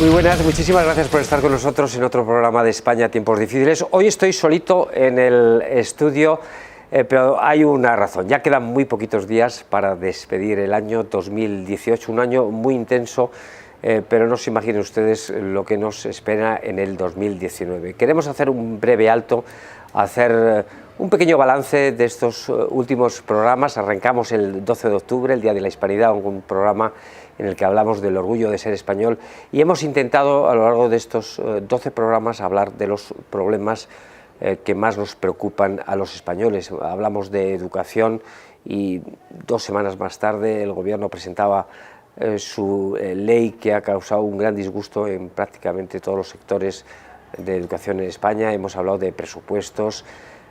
Muy buenas, muchísimas gracias por estar con nosotros en otro programa de España, Tiempos Difíciles. Hoy estoy solito en el estudio, pero hay una razón. Ya quedan muy poquitos días para despedir el año 2018, un año muy intenso, pero no se imaginen ustedes lo que nos espera en el 2019. Queremos hacer un breve alto, hacer un pequeño balance de estos últimos programas. Arrancamos el 12 de octubre, el Día de la Hispanidad, un programa en el que hablamos del orgullo de ser español, y hemos intentado a lo largo de estos 12 programas hablar de los problemas que más nos preocupan a los españoles. Hablamos de educación y 2 semanas más tarde el Gobierno presentaba su ley que ha causado un gran disgusto en prácticamente todos los sectores de educación en España. Hemos hablado de presupuestos,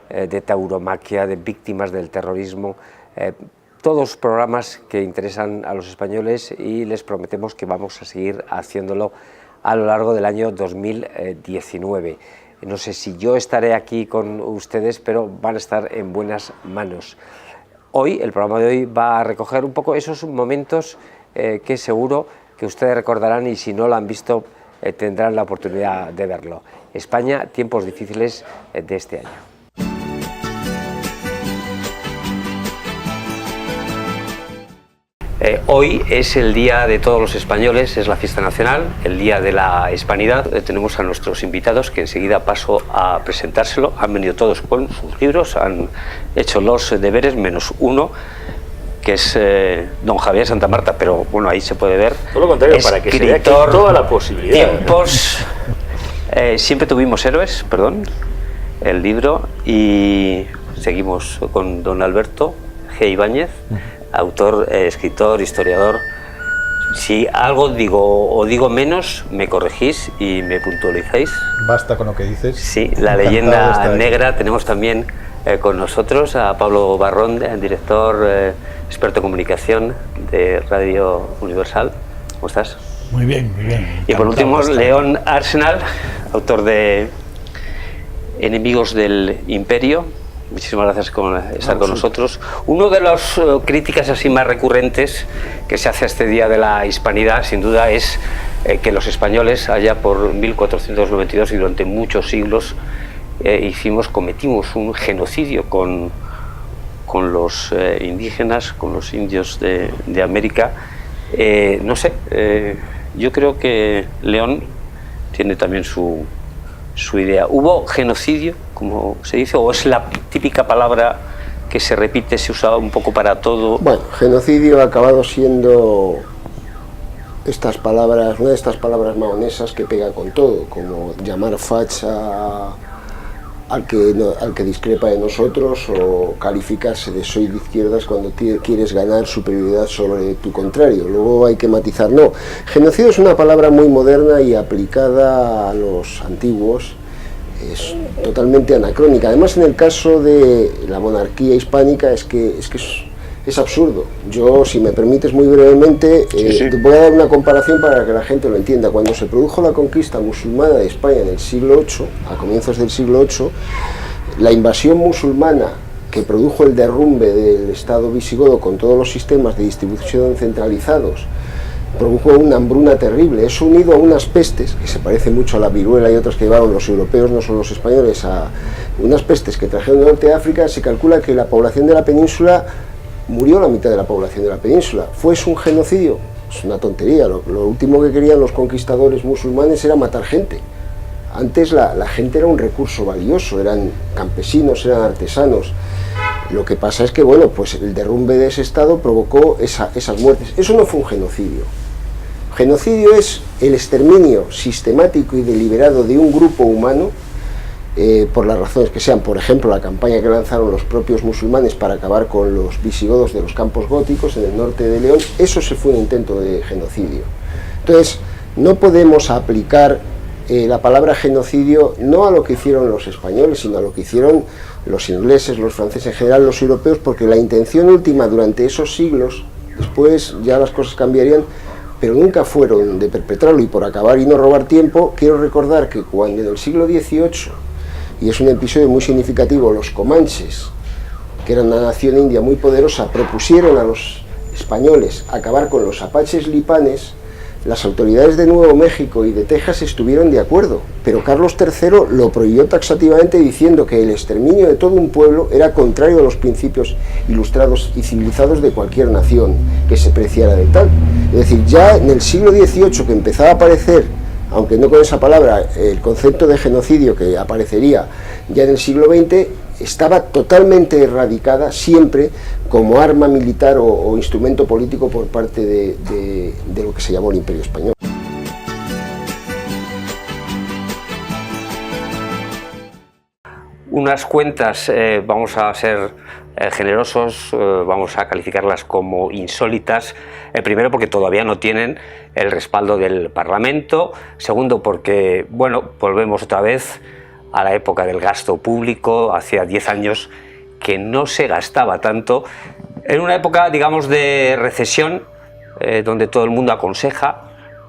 de tauromaquia, de víctimas del terrorismo, todos programas que interesan a los españoles, y les prometemos que vamos a seguir haciéndolo a lo largo del año 2019. No sé si yo estaré aquí con ustedes, pero van a estar en buenas manos. Hoy, el programa de hoy va a recoger un poco esos momentos que seguro que ustedes recordarán, y si no lo han visto tendrán la oportunidad de verlo. España, tiempos difíciles de este año. Hoy es el Día de todos los españoles, es la fiesta nacional, el Día de la Hispanidad. Tenemos a nuestros invitados, que enseguida paso a presentárselo. Han venido todos con sus libros, han hecho los deberes, menos uno, que es don Javier Santamarta, pero bueno, ahí se puede ver. Todo lo contrario, para que se vea aquí toda la posibilidad. Tiempos, siempre tuvimos héroes, perdón, el libro, y seguimos con don Alberto G. Ibáñez, autor, escritor, historiador. Si algo digo o digo menos, me corregís y me puntualizáis. Basta con lo que dices. Sí, la leyenda negra. Tenemos también con nosotros a Pablo Barrón, director, experto en comunicación de Radio Universal. ¿Cómo estás? Muy bien, muy bien. Y por último, León Arsenal, autor de Enemigos del Imperio. Muchísimas gracias por estar con nosotros. Una de las críticas así más recurrentes que se hace a este Día de la Hispanidad, sin duda, es que los españoles, allá por 1492 y durante muchos siglos, cometimos un genocidio con los indígenas, con los indios de América. No sé, yo creo que León tiene también su idea. ¿Hubo genocidio, como se dice, o es la típica palabra que se repite, se usa un poco para todo? Bueno, genocidio ha acabado siendo estas palabras, una de estas palabras maonesas que pega con todo, como llamar facha al que discrepa de nosotros, o calificarse de soy de izquierdas cuando quieres ganar superioridad sobre tu contrario. Luego hay que matizar. No, genocidio es una palabra muy moderna y aplicada a los antiguos es totalmente anacrónica. Además, en el caso de la monarquía hispánica es absurdo. Yo, si me permites muy brevemente, te voy a dar una comparación para que la gente lo entienda. Cuando se produjo la conquista musulmana de España en el siglo VIII, a comienzos del siglo VIII, la invasión musulmana que produjo el derrumbe del Estado visigodo con todos los sistemas de distribución centralizados, produjo una hambruna terrible. Eso, unido a unas pestes, que se parece mucho a la viruela y otras que llevaron los europeos, no solo los españoles, a unas pestes que trajeron de Norte de África, se calcula que la población de la península murió, la mitad de la población de la península. ¿Fue un genocidio? Es una tontería. Lo último que querían los conquistadores musulmanes era matar gente. Antes la gente era un recurso valioso, eran campesinos, eran artesanos. Lo que pasa es que, bueno, pues el derrumbe de ese estado provocó esas muertes. Eso no fue un genocidio. Genocidio es el exterminio sistemático y deliberado de un grupo humano, por las razones que sean. Por ejemplo, la campaña que lanzaron los propios musulmanes para acabar con los visigodos de los campos góticos en el norte de León. Eso se fue un intento de genocidio. Entonces, no podemos aplicar la palabra genocidio no a lo que hicieron los españoles, sino a lo que hicieron los ingleses, los franceses, en general los europeos, porque la intención última durante esos siglos, después ya las cosas cambiarían, pero nunca fueron de perpetrarlo. Y por acabar y no robar tiempo, quiero recordar que cuando en el siglo XVIII, y es un episodio muy significativo, los comanches, que eran una nación india muy poderosa, propusieron a los españoles acabar con los apaches lipanes, las autoridades de Nuevo México y de Texas estuvieron de acuerdo, pero Carlos III lo prohibió taxativamente diciendo que el exterminio de todo un pueblo era contrario a los principios ilustrados y civilizados de cualquier nación que se preciara de tal. Es decir, ya en el siglo XVIII, que empezaba a aparecer, aunque no con esa palabra, el concepto de genocidio que aparecería ya en el siglo XX, estaba totalmente erradicada siempre como arma militar o instrumento político por parte de lo que se llamó el Imperio Español. Unas cuentas, vamos a ser generosos, vamos a calificarlas como insólitas, primero porque todavía no tienen el respaldo del Parlamento, segundo porque, bueno, volvemos otra vez a la época del gasto público, hacía 10 años que no se gastaba tanto, en una época, digamos, de recesión, donde todo el mundo aconseja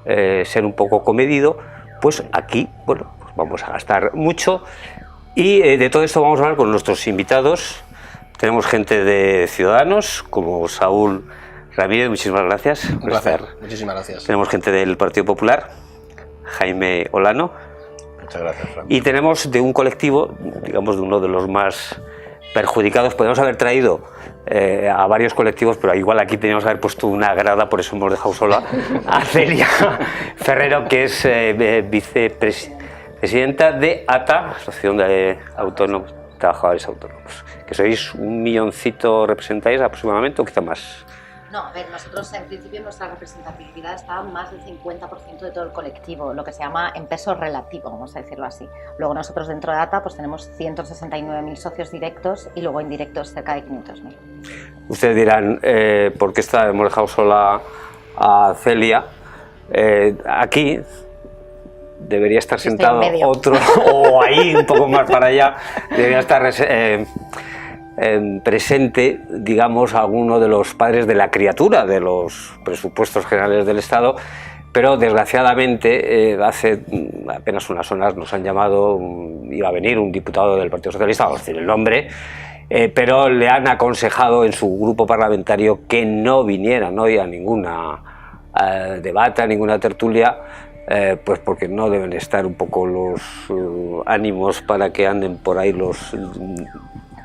ser un poco comedido, pues aquí, bueno, pues vamos a gastar mucho. Y de todo esto vamos a hablar con nuestros invitados. Tenemos gente de Ciudadanos, como Saúl Ramírez, muchísimas gracias por estar. Muchísimas gracias. Tenemos gente del Partido Popular, Jaime Olano. Muchas gracias, Fran. Y tenemos de un colectivo, digamos de uno de los más perjudicados. Podemos haber traído a varios colectivos, pero igual aquí teníamos que haber puesto una grada, por eso hemos dejado sola a Celia Ferrero, que es vicepresidenta de ATA, Asociación de Autónomos, Trabajadores Autónomos. Que sois 1 milloncito representáis aproximadamente, o quizá más. No, a ver, nosotros en principio nuestra representatividad está más del 50% de todo el colectivo, lo que se llama en peso relativo, vamos a decirlo así. Luego nosotros dentro de ATA pues tenemos 169.000 socios directos y luego indirectos cerca de 500.000. Ustedes dirán, ¿por qué hemos dejado sola a Celia? Aquí debería estar sentado otro, o ahí un poco más para allá, debería estar presente, digamos, alguno de los padres de la criatura de los presupuestos generales del Estado, pero desgraciadamente hace apenas unas horas nos han llamado, iba a venir un diputado del Partido Socialista, vamos a decir el nombre, pero le han aconsejado en su grupo parlamentario que no viniera, no haya ninguna debate, a ninguna tertulia, pues porque no deben estar un poco los ánimos para que anden por ahí los...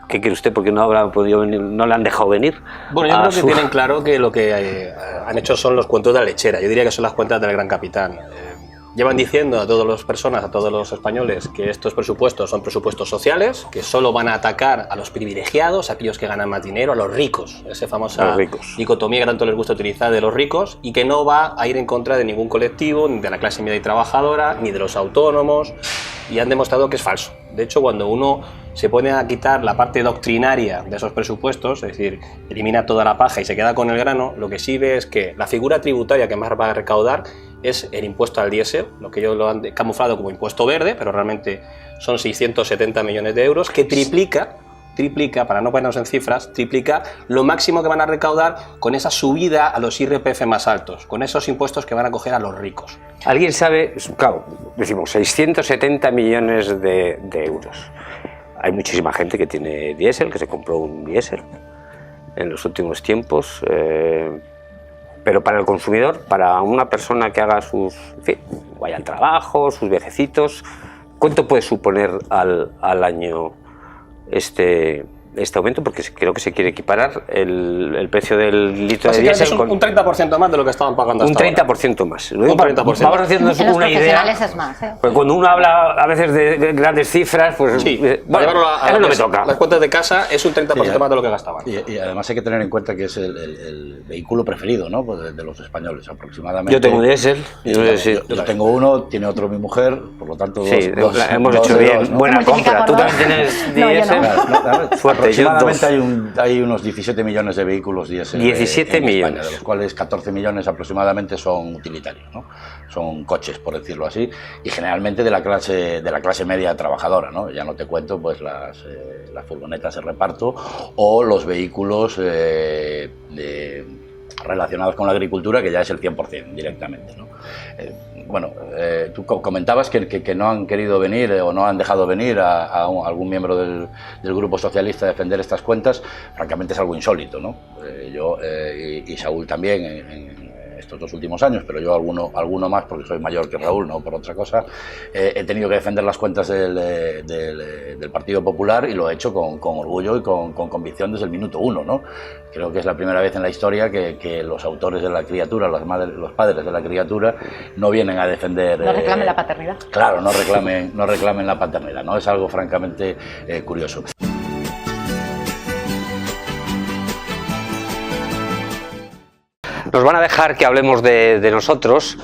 ¿Qué quiere usted? ¿Por qué no habrá podido venir, no le han dejado venir? Bueno, yo creo que tienen claro que lo que han hecho son los cuentos de la lechera. Yo diría que son las cuentas del gran capitán. Llevan diciendo a todas las personas, a todos los españoles, que estos presupuestos son presupuestos sociales, que solo van a atacar a los privilegiados, a aquellos que ganan más dinero, a los ricos, esa famosa dicotomía que tanto les gusta utilizar de los ricos, y que no va a ir en contra de ningún colectivo, ni de la clase media y trabajadora, ni de los autónomos, y han demostrado que es falso. De hecho, cuando uno se pone a quitar la parte doctrinaria de esos presupuestos, es decir, elimina toda la paja y se queda con el grano, lo que sí ve es que la figura tributaria que más va a recaudar es el impuesto al diésel, lo que ellos lo han camuflado como impuesto verde, pero realmente son 670 millones de euros, que triplica, para no ponernos en cifras, triplica lo máximo que van a recaudar con esa subida a los IRPF más altos, con esos impuestos que van a coger a los ricos. ¿Alguien sabe? Claro, decimos 670 millones de euros. Hay muchísima gente que tiene diésel, que se compró un diésel en los últimos tiempos, pero para el consumidor, para una persona que haga sus, en fin, vaya al trabajo, sus viajecitos, ¿cuánto puede suponer al año este aumento? Porque creo que se quiere equiparar el precio del litro de diésel con un 30% más de lo que estaban pagando hasta ahora. Un 30% más. Un 30%. Vamos haciéndonos una idea. Es más, Porque cuando uno habla a veces de grandes cifras, pues sí, bueno, eso no me toca. Las cuentas de casa es un 30% más de lo que gastaban. Y además hay que tener en cuenta que es el vehículo preferido, ¿no? Pues de los españoles aproximadamente. Yo tengo un diésel. Yo tengo uno, tiene otro mi mujer, por lo tanto hemos hecho bien. ¿No? Buena compra. ¿Tú también tienes diésel? Aproximadamente hay unos 17 millones de vehículos diésel 17 en millones. España, de los cuales 14 millones aproximadamente son utilitarios, ¿no? Son coches, por decirlo así, y generalmente de la clase media trabajadora, ¿no? Ya no te cuento pues las furgonetas de reparto o los vehículos relacionados con la agricultura, que ya es el 100% directamente, ¿no? Tú comentabas que no han querido venir o no han dejado venir a algún miembro del Grupo Socialista a defender estas cuentas. Francamente es algo insólito, ¿no? Yo y Saúl también estos 2 últimos años, pero yo alguno más porque soy mayor que Raúl, no por otra cosa, he tenido que defender las cuentas del Partido Popular y lo he hecho con orgullo y con convicción desde el minuto 1, ¿no? Creo que es la primera vez en la historia que los autores de la criatura, los padres de la criatura, no vienen a defender... No reclamen la paternidad. Claro, no reclamen la paternidad, ¿no? Es algo francamente curioso. Nos van a dejar que hablemos de nosotros,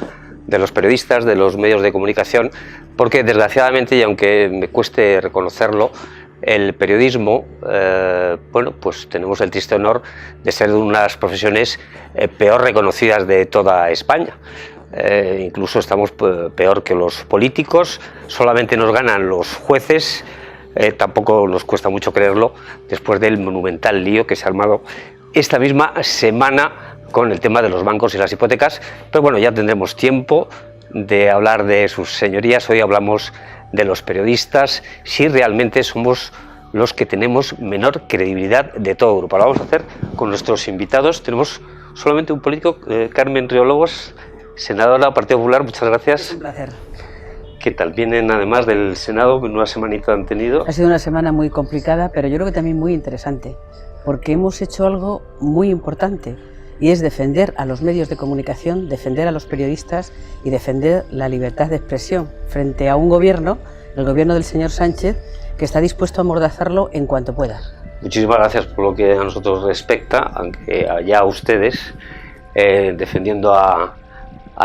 de los periodistas, de los medios de comunicación, porque desgraciadamente, y aunque me cueste reconocerlo, el periodismo, bueno, pues tenemos el triste honor de ser una de las profesiones peor reconocidas de toda España. Incluso estamos peor que los políticos, solamente nos ganan los jueces, tampoco nos cuesta mucho creerlo, después del monumental lío que se ha armado esta misma semana con el tema de los bancos y las hipotecas, pero bueno, ya tendremos tiempo de hablar de sus señorías. Hoy hablamos de los periodistas, si realmente somos los que tenemos menor credibilidad de toda Europa. Lo vamos a hacer con nuestros invitados. Tenemos solamente un político, Carmen Riolobos, senadora del Partido Popular. Muchas gracias. Es un placer. ¿Qué tal? Vienen además del Senado, una semanita han tenido. Ha sido una semana muy complicada, pero yo creo que también muy interesante, porque hemos hecho algo muy importante, y es defender a los medios de comunicación, defender a los periodistas y defender la libertad de expresión frente a un gobierno, el gobierno del señor Sánchez, que está dispuesto a amordazarlo en cuanto pueda. Muchísimas gracias por lo que a nosotros respecta, aunque allá ustedes defendiendo a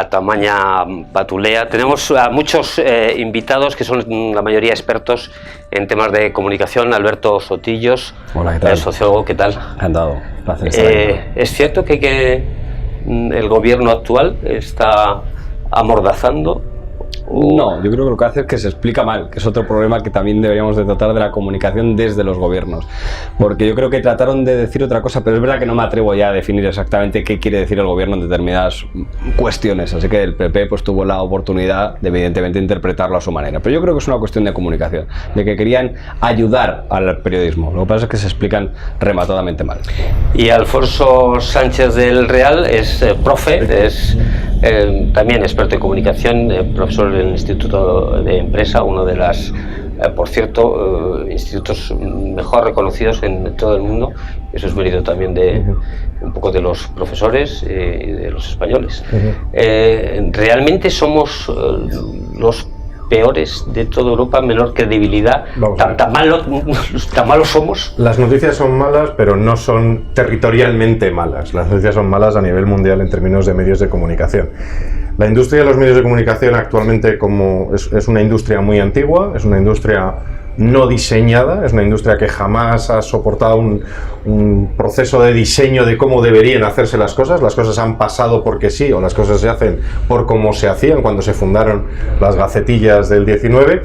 tamaña patulea. Tenemos a muchos invitados que son la mayoría expertos en temas de comunicación. Alberto Sotillos, hola, ¿qué tal? Sociólogo, ¿qué tal? Encantado, placer estar aquí. ¿Es cierto que el gobierno actual está amordazando? No, yo creo que lo que hace es que se explica mal, que es otro problema que también deberíamos de tratar de la comunicación desde los gobiernos, porque yo creo que trataron de decir otra cosa, pero es verdad que no me atrevo ya a definir exactamente qué quiere decir el gobierno en determinadas cuestiones, así que el PP pues tuvo la oportunidad de evidentemente interpretarlo a su manera, pero yo creo que es una cuestión de comunicación, de que querían ayudar al periodismo. Lo que pasa es que se explican rematadamente mal. Y Alfonso Sánchez del Real es profe, es también experto en comunicación, profesor del Instituto de Empresa, uno de las, por cierto, institutos mejor reconocidos en todo el mundo. Eso es mérito también de un poco de los profesores y de los españoles. ¿Realmente somos los peores de toda Europa, menor credibilidad? ¿Tan malos somos? Las noticias son malas, pero no son territorialmente malas. Las noticias son malas a nivel mundial en términos de medios de comunicación. La industria de los medios de comunicación actualmente es una industria muy antigua, es una industria no diseñada, es una industria que jamás ha soportado un proceso de diseño de cómo deberían hacerse las cosas han pasado porque sí, o las cosas se hacen por cómo se hacían cuando se fundaron las gacetillas del 19,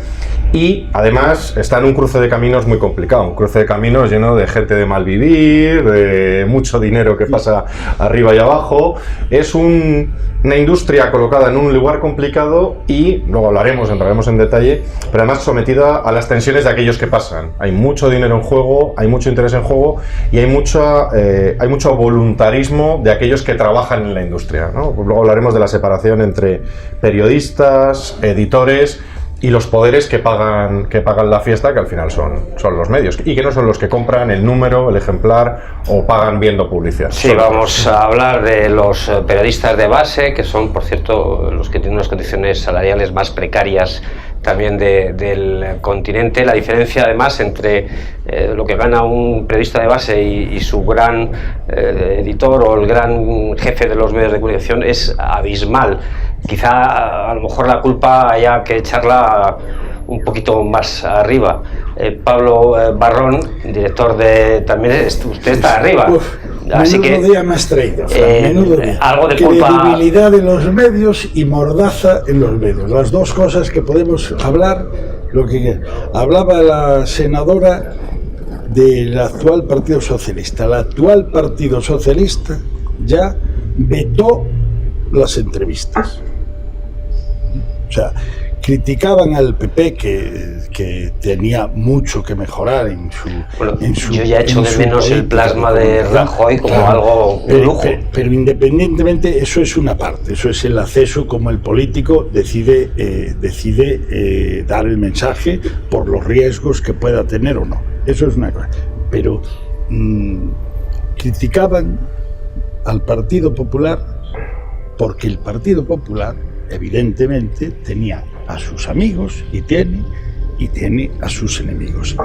y además está en un cruce de caminos muy complicado, un cruce de caminos lleno de gente de mal vivir, de mucho dinero que pasa arriba y abajo. Es una industria colocada en un lugar complicado y luego entraremos en detalle, pero además sometida a las tensiones de aquellos que pasan. Hay mucho dinero en juego, hay mucho interés en juego y hay mucho voluntarismo de aquellos que trabajan en la industria, ¿no? Pues luego hablaremos de la separación entre periodistas, editores y los poderes que pagan la fiesta, que al final son los medios, y que no son los que compran el número, el ejemplar o pagan viendo publicidad. Sí, vamos a hablar de los periodistas de base, que son, por cierto, los que tienen unas condiciones salariales más precarias también del continente. La diferencia además entre lo que gana un periodista de base y su gran editor o el gran jefe de los medios de comunicación es abismal. Quizá a lo mejor la culpa haya que echarla un poquito más arriba. Pablo Barrón, director de... también usted está arriba. Así menudo que día me has traído, menudo día. Algo de culpa... Credibilidad en los medios y mordaza en los medios. Las dos cosas que podemos hablar. Lo que hablaba la senadora del actual Partido Socialista. El actual Partido Socialista ya vetó las entrevistas. O sea, criticaban al PP que tenía mucho que mejorar en su... Yo ya echo de menos el plasma de Rajoy como algo de lujo. Pero independientemente, eso es una parte, eso es el acceso como el político decide dar el mensaje por los riesgos que pueda tener o no. Eso es una cosa. Pero criticaban al Partido Popular porque el Partido Popular evidentemente tenía a sus amigos y tiene a sus enemigos,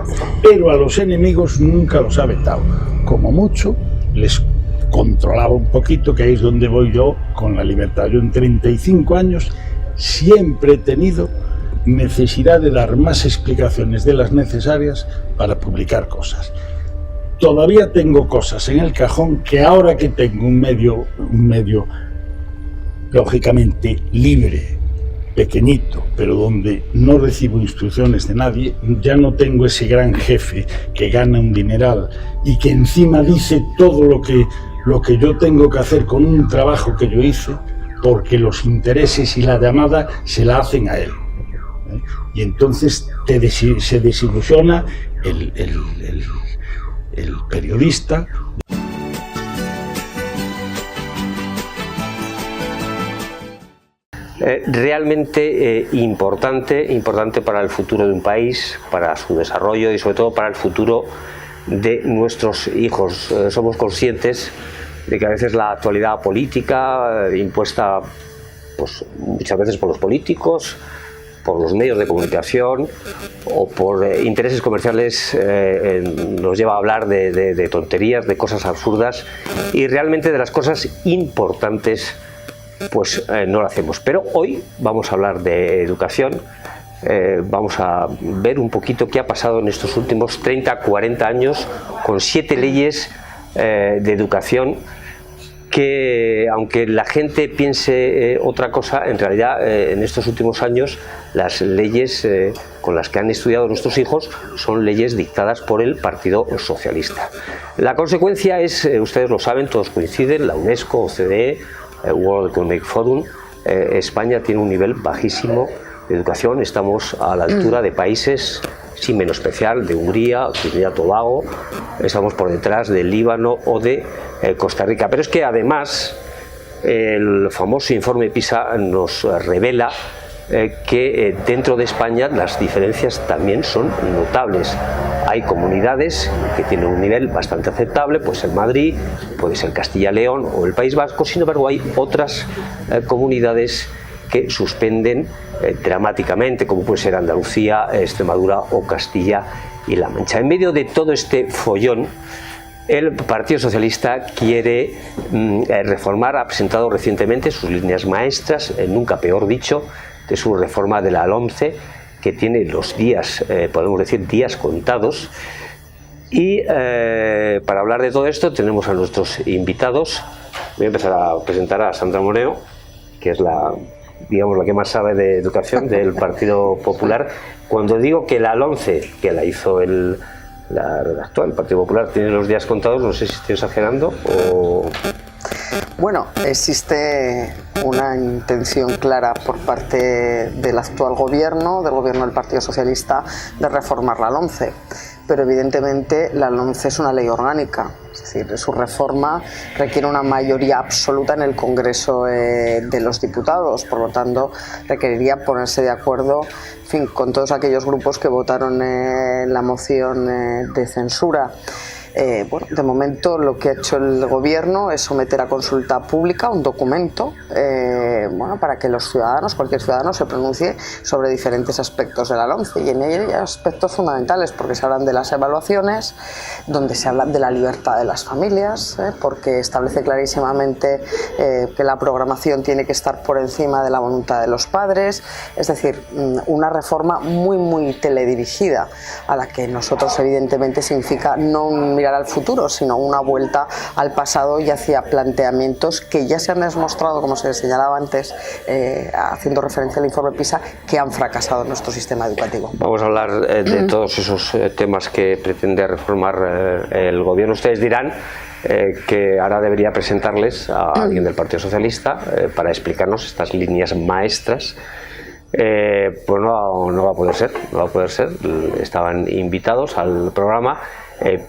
pero a los enemigos nunca los ha vetado, como mucho les controlaba un poquito, que ahí es donde voy yo con la libertad. Yo en 35 años siempre he tenido necesidad de dar más explicaciones de las necesarias para publicar cosas. Todavía tengo cosas en el cajón que ahora que tengo un medio lógicamente libre, pequeñito, pero donde no recibo instrucciones de nadie, ya no tengo ese gran jefe que gana un dineral y que encima dice todo lo que yo tengo que hacer con un trabajo que yo hice, porque los intereses y la llamada se la hacen a él. Y entonces se desilusiona el periodista. Realmente importante para el futuro de un país, para su desarrollo y sobre todo para el futuro de nuestros hijos. Somos conscientes de que a veces la actualidad política, impuesta pues, muchas veces por los políticos, por los medios de comunicación o por intereses comerciales, nos lleva a hablar de tonterías, de cosas absurdas, y realmente de las cosas importantes pues no lo hacemos. Pero hoy vamos a hablar de educación, vamos a ver un poquito qué ha pasado en estos últimos 30-40 años con 7 leyes de educación que, aunque la gente piense otra cosa, en realidad en estos últimos años las leyes con las que han estudiado nuestros hijos son leyes dictadas por el Partido Socialista. La consecuencia es, ustedes lo saben, todos coinciden, la UNESCO, OCDE, World Economic Forum, España tiene un nivel bajísimo de educación, estamos a la altura de países, sin menospreciar, de Hungría, Trinidad y Tobago, estamos por detrás del Líbano o de Costa Rica. Pero es que además el famoso informe PISA nos revela que dentro de España las diferencias también son notables. Hay comunidades que tienen un nivel bastante aceptable, puede ser Madrid, puede ser Castilla y León o el País Vasco, sin embargo hay otras comunidades que suspenden dramáticamente, como puede ser Andalucía, Extremadura o Castilla y La Mancha. En medio de todo este follón, el Partido Socialista quiere reformar, ha presentado recientemente sus líneas maestras, nunca peor dicho, de su reforma de la LOMCE, que tiene los días, podemos decir, días contados. Y para hablar de todo esto tenemos a nuestros invitados. Voy a empezar a presentar a Sandra Moneo, que es la que más sabe de educación del Partido Popular. Cuando digo que la LOMCE, que la hizo la redactó el Partido Popular, tiene los días contados, no sé si estoy exagerando o... Bueno, existe una intención clara por parte del actual gobierno, del gobierno del Partido Socialista, de reformar la LOMCE. Pero evidentemente la LOMCE es una ley orgánica, es decir, su reforma requiere una mayoría absoluta en el Congreso de los Diputados, por lo tanto requeriría ponerse de acuerdo, en fin, con todos aquellos grupos que votaron la moción de censura. Bueno, de momento lo que ha hecho el gobierno es someter a consulta pública un documento bueno, para que los ciudadanos, cualquier ciudadano, se pronuncie sobre diferentes aspectos de la LOMCE, y en ello hay aspectos fundamentales, porque se hablan de las evaluaciones, donde se habla de la libertad de las familias, porque establece clarísimamente que la programación tiene que estar por encima de la voluntad de los padres, es decir, una reforma muy teledirigida, a la que nosotros evidentemente significa no mirar al futuro, sino una vuelta al pasado y hacia planteamientos que ya se han demostrado, como se señalaba antes, haciendo referencia al informe PISA, que han fracasado en nuestro sistema educativo. Vamos a hablar de todos esos temas que pretende reformar el gobierno. Ustedes dirán que ahora debería presentarles a alguien del Partido Socialista para explicarnos estas líneas maestras Pues no va a poder ser, no va a poder ser. Estaban invitados al programa,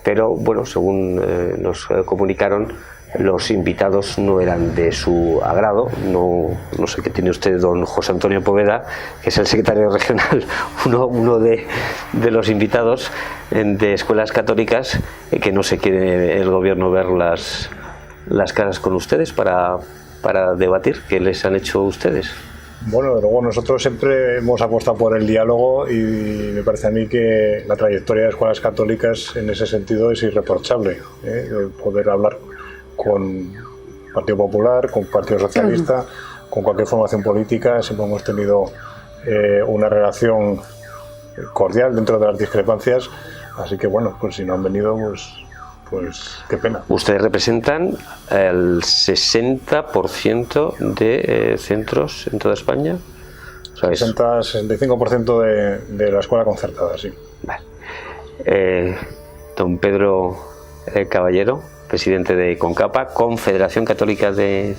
pero bueno, según nos comunicaron, los invitados no eran de su agrado. No sé qué tiene usted, don José Antonio Poveda, que es el secretario regional, uno de los invitados de escuelas católicas, que no se quiere el gobierno ver las caras con ustedes para debatir. ¿Qué les han hecho ustedes? Bueno, luego nosotros siempre hemos apostado por el diálogo y me parece a mí que la trayectoria de escuelas católicas en ese sentido es irreprochable, de poder hablar con Partido Popular, con Partido Socialista, con cualquier formación política. Siempre hemos tenido una relación cordial dentro de las discrepancias, así que bueno, pues si no han venido, pues qué pena. Ustedes representan el 60% de centros en toda España. 65% de la escuela concertada, sí. Vale. Don Pedro Caballero, presidente de CONCAPA, Confederación Católica de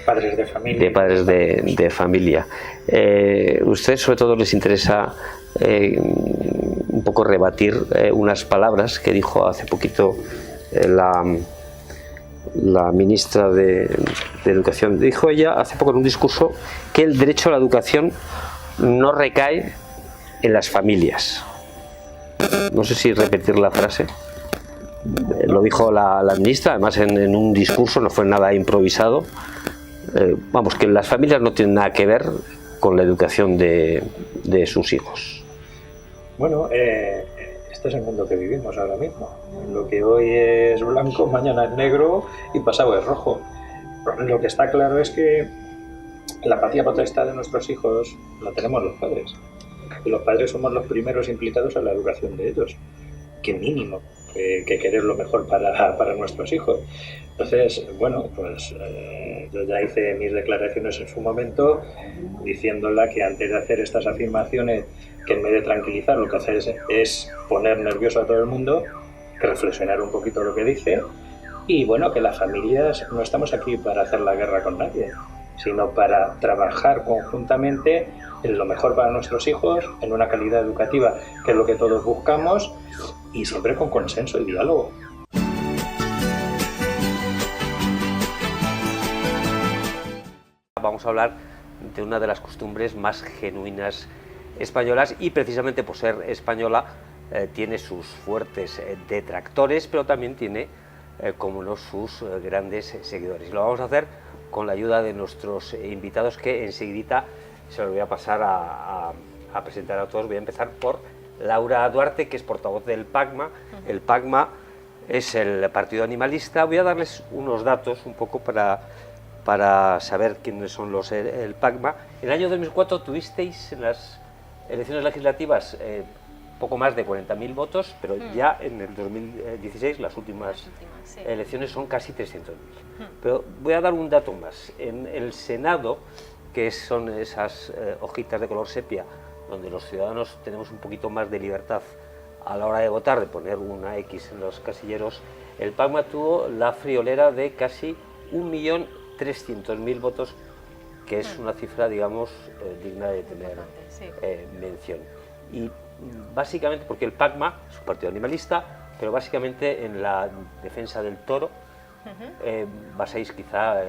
Padres de Familia. De padres de familia. Ustedes sobre todo les interesa un poco rebatir unas palabras que dijo hace poquito la ministra de Educación. Dijo ella hace poco en un discurso que el derecho a la educación no recae en las familias. No sé si repetir la frase. Lo dijo la ministra, además en un discurso, no fue nada improvisado. Vamos, que las familias no tienen nada que ver con la educación de sus hijos. Bueno, este es el mundo que vivimos ahora mismo. Lo que hoy es blanco, mañana es negro y pasado es rojo. Lo que está claro es que la patria potestad de nuestros hijos la tenemos los padres. Y los padres somos los primeros implicados en la educación de ellos. Qué mínimo que querer lo mejor para nuestros hijos. Entonces, bueno, pues yo ya hice mis declaraciones en su momento diciéndola que antes de hacer estas afirmaciones que en vez de tranquilizar lo que hace es poner nervioso a todo el mundo, que reflexionar un poquito lo que dice y bueno, que las familias no estamos aquí para hacer la guerra con nadie, sino para trabajar conjuntamente en lo mejor para nuestros hijos, en una calidad educativa que es lo que todos buscamos y siempre con consenso y diálogo. Vamos a hablar de una de las costumbres más genuinas españolas y precisamente por ser española tiene sus fuertes detractores, pero también tiene, como no, sus grandes seguidores. Y lo vamos a hacer con la ayuda de nuestros invitados que enseguida se los voy a pasar a presentar a todos. Voy a empezar por Laura Duarte, que es portavoz del PACMA. El PACMA es el partido animalista. Voy a darles unos datos un poco para saber quiénes son los el PACMA. En el año 2004 tuvisteis en las elecciones legislativas poco más de 40.000 votos, pero ya en el 2016, las últimas elecciones, son casi 300.000. Pero voy a dar un dato más. En el Senado, que son esas hojitas de color sepia, donde los ciudadanos tenemos un poquito más de libertad a la hora de votar, de poner una X en los casilleros, el PACMA tuvo la friolera de casi 1.300.000 votos, que es una cifra, digamos, digna de tener mención. Y básicamente porque el PACMA es un partido animalista, pero básicamente en la defensa del toro basáis quizá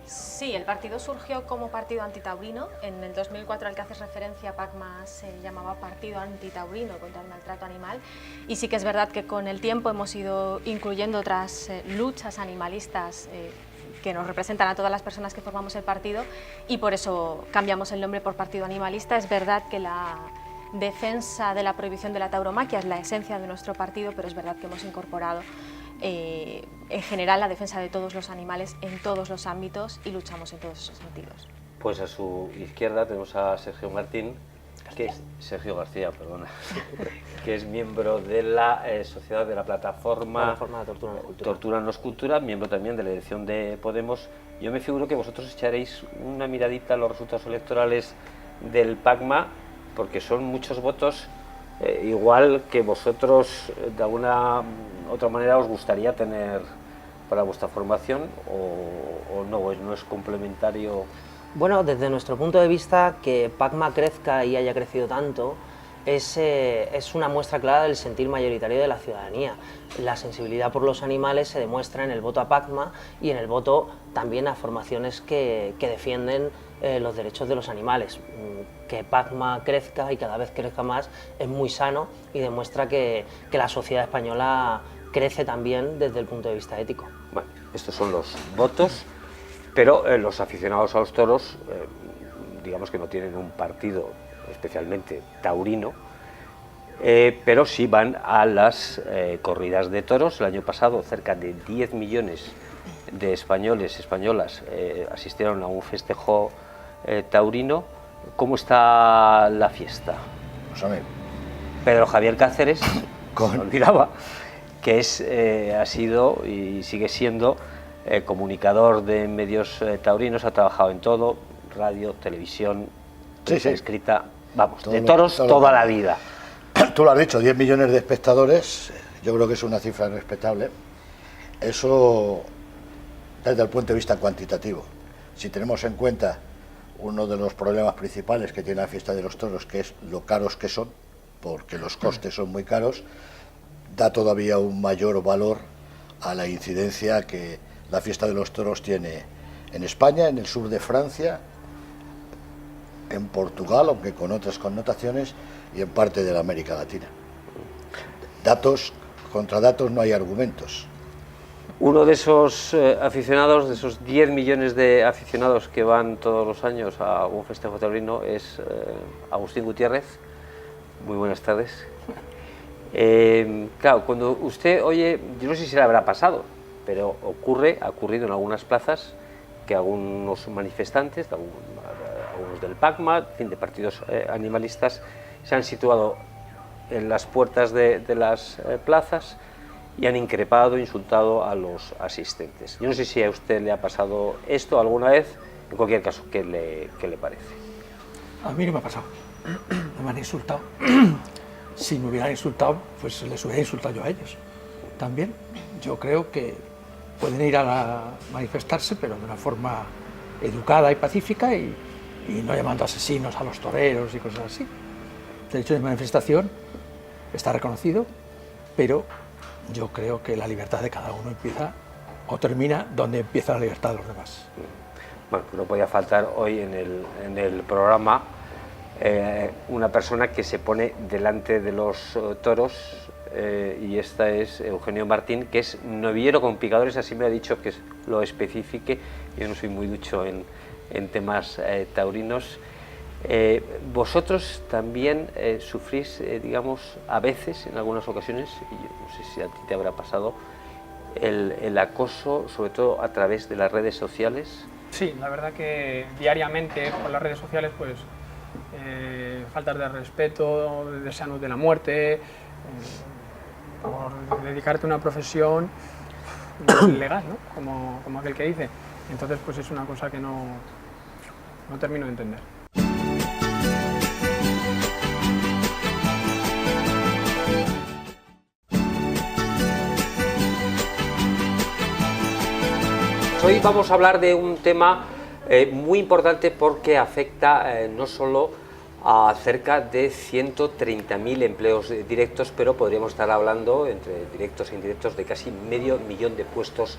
Sí, el partido surgió como partido antitaurino. En el 2004, al que haces referencia, PACMA se llamaba Partido Antitaurino contra el Maltrato Animal. Y sí que es verdad que con el tiempo hemos ido incluyendo otras luchas animalistas que nos representan a todas las personas que formamos el partido, y por eso cambiamos el nombre por Partido Animalista. Es verdad que la defensa de la prohibición de la tauromaquia es la esencia de nuestro partido, pero es verdad que hemos incorporado en general la defensa de todos los animales en todos los ámbitos y luchamos en todos esos sentidos. Pues a su izquierda tenemos a Sergio Martín, que es Sergio García, perdona, que es miembro de la sociedad de la plataforma Tortura no es Cultura, miembro también de la dirección de Podemos. Yo me figuro que vosotros echaréis una miradita a los resultados electorales del PACMA, porque son muchos votos. Igual que vosotros de alguna otra manera os gustaría tener para vuestra formación, o no es complementario. Bueno, desde nuestro punto de vista, que PACMA crezca y haya crecido tanto es una muestra clara del sentir mayoritario de la ciudadanía. La sensibilidad por los animales se demuestra en el voto a PACMA y en el voto también a formaciones que defienden los derechos de los animales. Que PACMA crezca y cada vez crezca más es muy sano y demuestra que la sociedad española crece también desde el punto de vista ético. Bueno, estos son los votos, pero los aficionados a los toros, digamos que no tienen un partido especialmente taurino, pero sí van a las corridas de toros. El año pasado cerca de 10 millones de españoles, españolas asistieron a un festejo taurino. ¿Cómo está la fiesta? Pues a ver. Pedro Javier Cáceres, me olvidaba, que ha sido y sigue siendo comunicador de medios taurinos, ha trabajado en todo, radio, televisión, prensa escrita, vamos, de toros toda la vida. Tú lo has dicho, 10 millones de espectadores, yo creo que es una cifra respetable. Eso desde el punto de vista cuantitativo. Si tenemos en cuenta uno de los problemas principales que tiene la fiesta de los toros, que es lo caros que son, porque los costes son muy caros, da todavía un mayor valor a la incidencia que la fiesta de los toros tiene en España, en el sur de Francia, en Portugal, aunque con otras connotaciones, y en parte de la América Latina. Datos, contra datos no hay argumentos. Uno de esos aficionados, de esos 10 millones de aficionados que van todos los años a un festejo taurino, es Agustín Gutiérrez. Muy buenas tardes. Claro, cuando usted oye, yo no sé si le habrá pasado, pero ha ocurrido en algunas plazas que algunos manifestantes, algunos del PACMA, de partidos animalistas, se han situado en las puertas de las plazas y han increpado, insultado a los asistentes. Yo no sé si a usted le ha pasado esto alguna vez, en cualquier caso, ¿qué le parece? A mí no me ha pasado, no me han insultado. Si me hubieran insultado, pues les hubiera insultado yo a ellos también. Yo creo que pueden ir a manifestarse, pero de una forma educada y pacífica y no llamando asesinos a los toreros y cosas así. El derecho de manifestación está reconocido, pero yo creo que la libertad de cada uno empieza o termina donde empieza la libertad de los demás. Bueno, no podía faltar hoy en el programa una persona que se pone delante de los toros, y esta es Eugenio Martín, que es novillero con picadores, así me ha dicho que lo especifique. Yo no soy muy ducho en temas taurinos. Vosotros también sufrís, digamos, a veces, en algunas ocasiones, y yo no sé si a ti te habrá pasado, el acoso, sobre todo a través de las redes sociales. Sí, la verdad que diariamente por las redes sociales, pues faltas de respeto, deseanos de la muerte, por dedicarte a una profesión legal, ¿no? Como aquel que dice. Entonces, pues es una cosa que no termino de entender. Hoy vamos a hablar de un tema muy importante porque afecta no solo a cerca de 130.000 empleos directos, pero podríamos estar hablando, entre directos e indirectos, de casi medio millón de puestos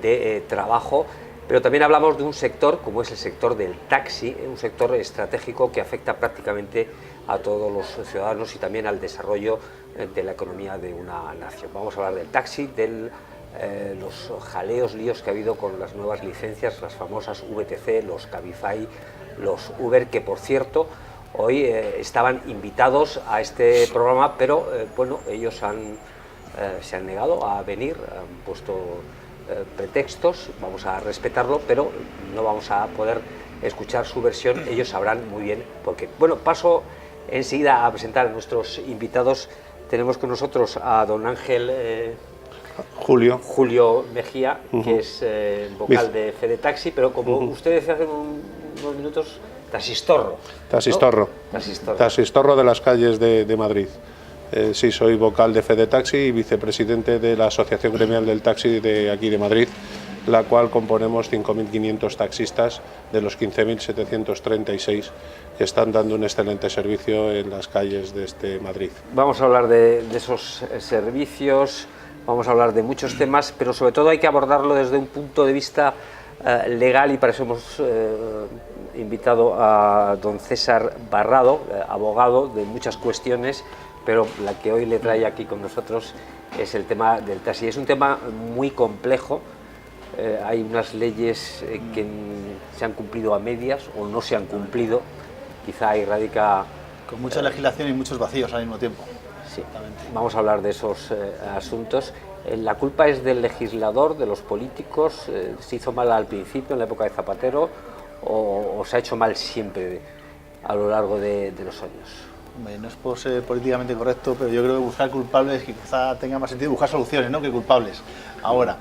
de trabajo. Pero también hablamos de un sector, como es el sector del taxi, un sector estratégico que afecta prácticamente a todos los ciudadanos y también al desarrollo de la economía de una nación. Vamos a hablar del taxi, los jaleos, líos que ha habido con las nuevas licencias, las famosas VTC, los Cabify, los Uber, que por cierto hoy estaban invitados a este programa, pero bueno, ellos se han negado a venir, han puesto pretextos, vamos a respetarlo, pero no vamos a poder escuchar su versión, ellos sabrán muy bien por qué. Bueno, paso enseguida a presentar a nuestros invitados. Tenemos con nosotros a don Ángel Julio Mejía, que es vocal de Fede Taxi, pero como usted decía hace unos minutos, taxistorro. Taxistorro de las calles de Madrid. Sí, soy vocal de Fede Taxi y vicepresidente de la Asociación Gremial del Taxi de aquí de Madrid, la cual componemos 5.500 taxistas de los 15.736 que están dando un excelente servicio en las calles de este Madrid. Vamos a hablar de esos servicios, vamos a hablar de muchos temas, pero sobre todo hay que abordarlo desde un punto de vista legal, y para eso hemos invitado a don César Barrado, abogado de muchas cuestiones, pero la que hoy le trae aquí con nosotros es el tema del taxi. Es un tema muy complejo, hay unas leyes que se han cumplido a medias o no se han cumplido, quizá ahí radica... Con mucha legislación y muchos vacíos al mismo tiempo. Sí, vamos a hablar de esos asuntos. ¿La culpa es del legislador, de los políticos? ¿Se hizo mal al principio, en la época de Zapatero, o se ha hecho mal siempre a lo largo de los años? No es por ser políticamente correcto, pero yo creo que buscar culpables quizá tenga más sentido buscar soluciones, ¿no?, que culpables. Ahora,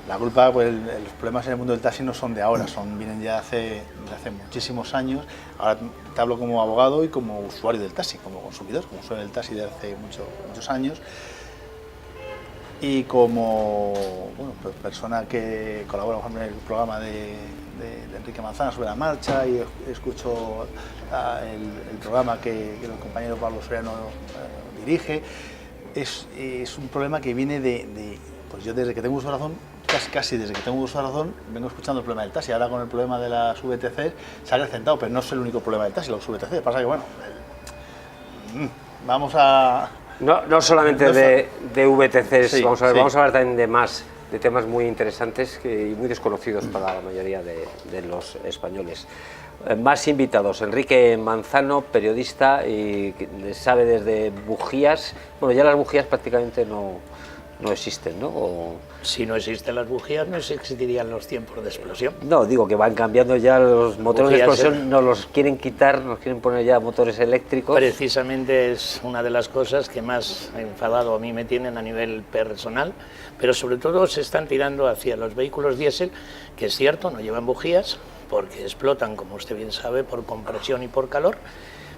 la culpa, pues los problemas en el mundo del taxi no son de ahora, vienen ya de hace muchísimos años. Ahora te hablo como abogado y como usuario del taxi, como consumidor, como usuario del taxi de hace muchos años. Y como pues persona que colabora, por ejemplo, en el programa de Enrique Manzana sobre la marcha, y escucho el programa que el compañero Pablo Soriano dirige, es un problema que viene pues yo desde que tengo uso de razón, casi desde que tengo uso de razón, vengo escuchando el problema del taxi. Ahora con el problema de las VTC se ha acrecentado, pero no es el único problema del taxi, los VTC. Pasa que vamos a... No solamente de VTCs, sí, vamos a hablar también de temas muy interesantes y muy desconocidos para la mayoría de los españoles. Más invitados: Enrique Manzano, periodista, y sabe desde bujías. Bueno, ya las bujías prácticamente no existen, ¿no? Si no existen las bujías, no existirían los tiempos de explosión. No, digo que van cambiando ya los motores de explosión, nos los quieren quitar, nos quieren poner ya motores eléctricos. Precisamente es una de las cosas que más enfadado a mí me tienen a nivel personal, pero sobre todo se están tirando hacia los vehículos diésel, que es cierto, no llevan bujías, porque explotan, como usted bien sabe, por compresión y por calor.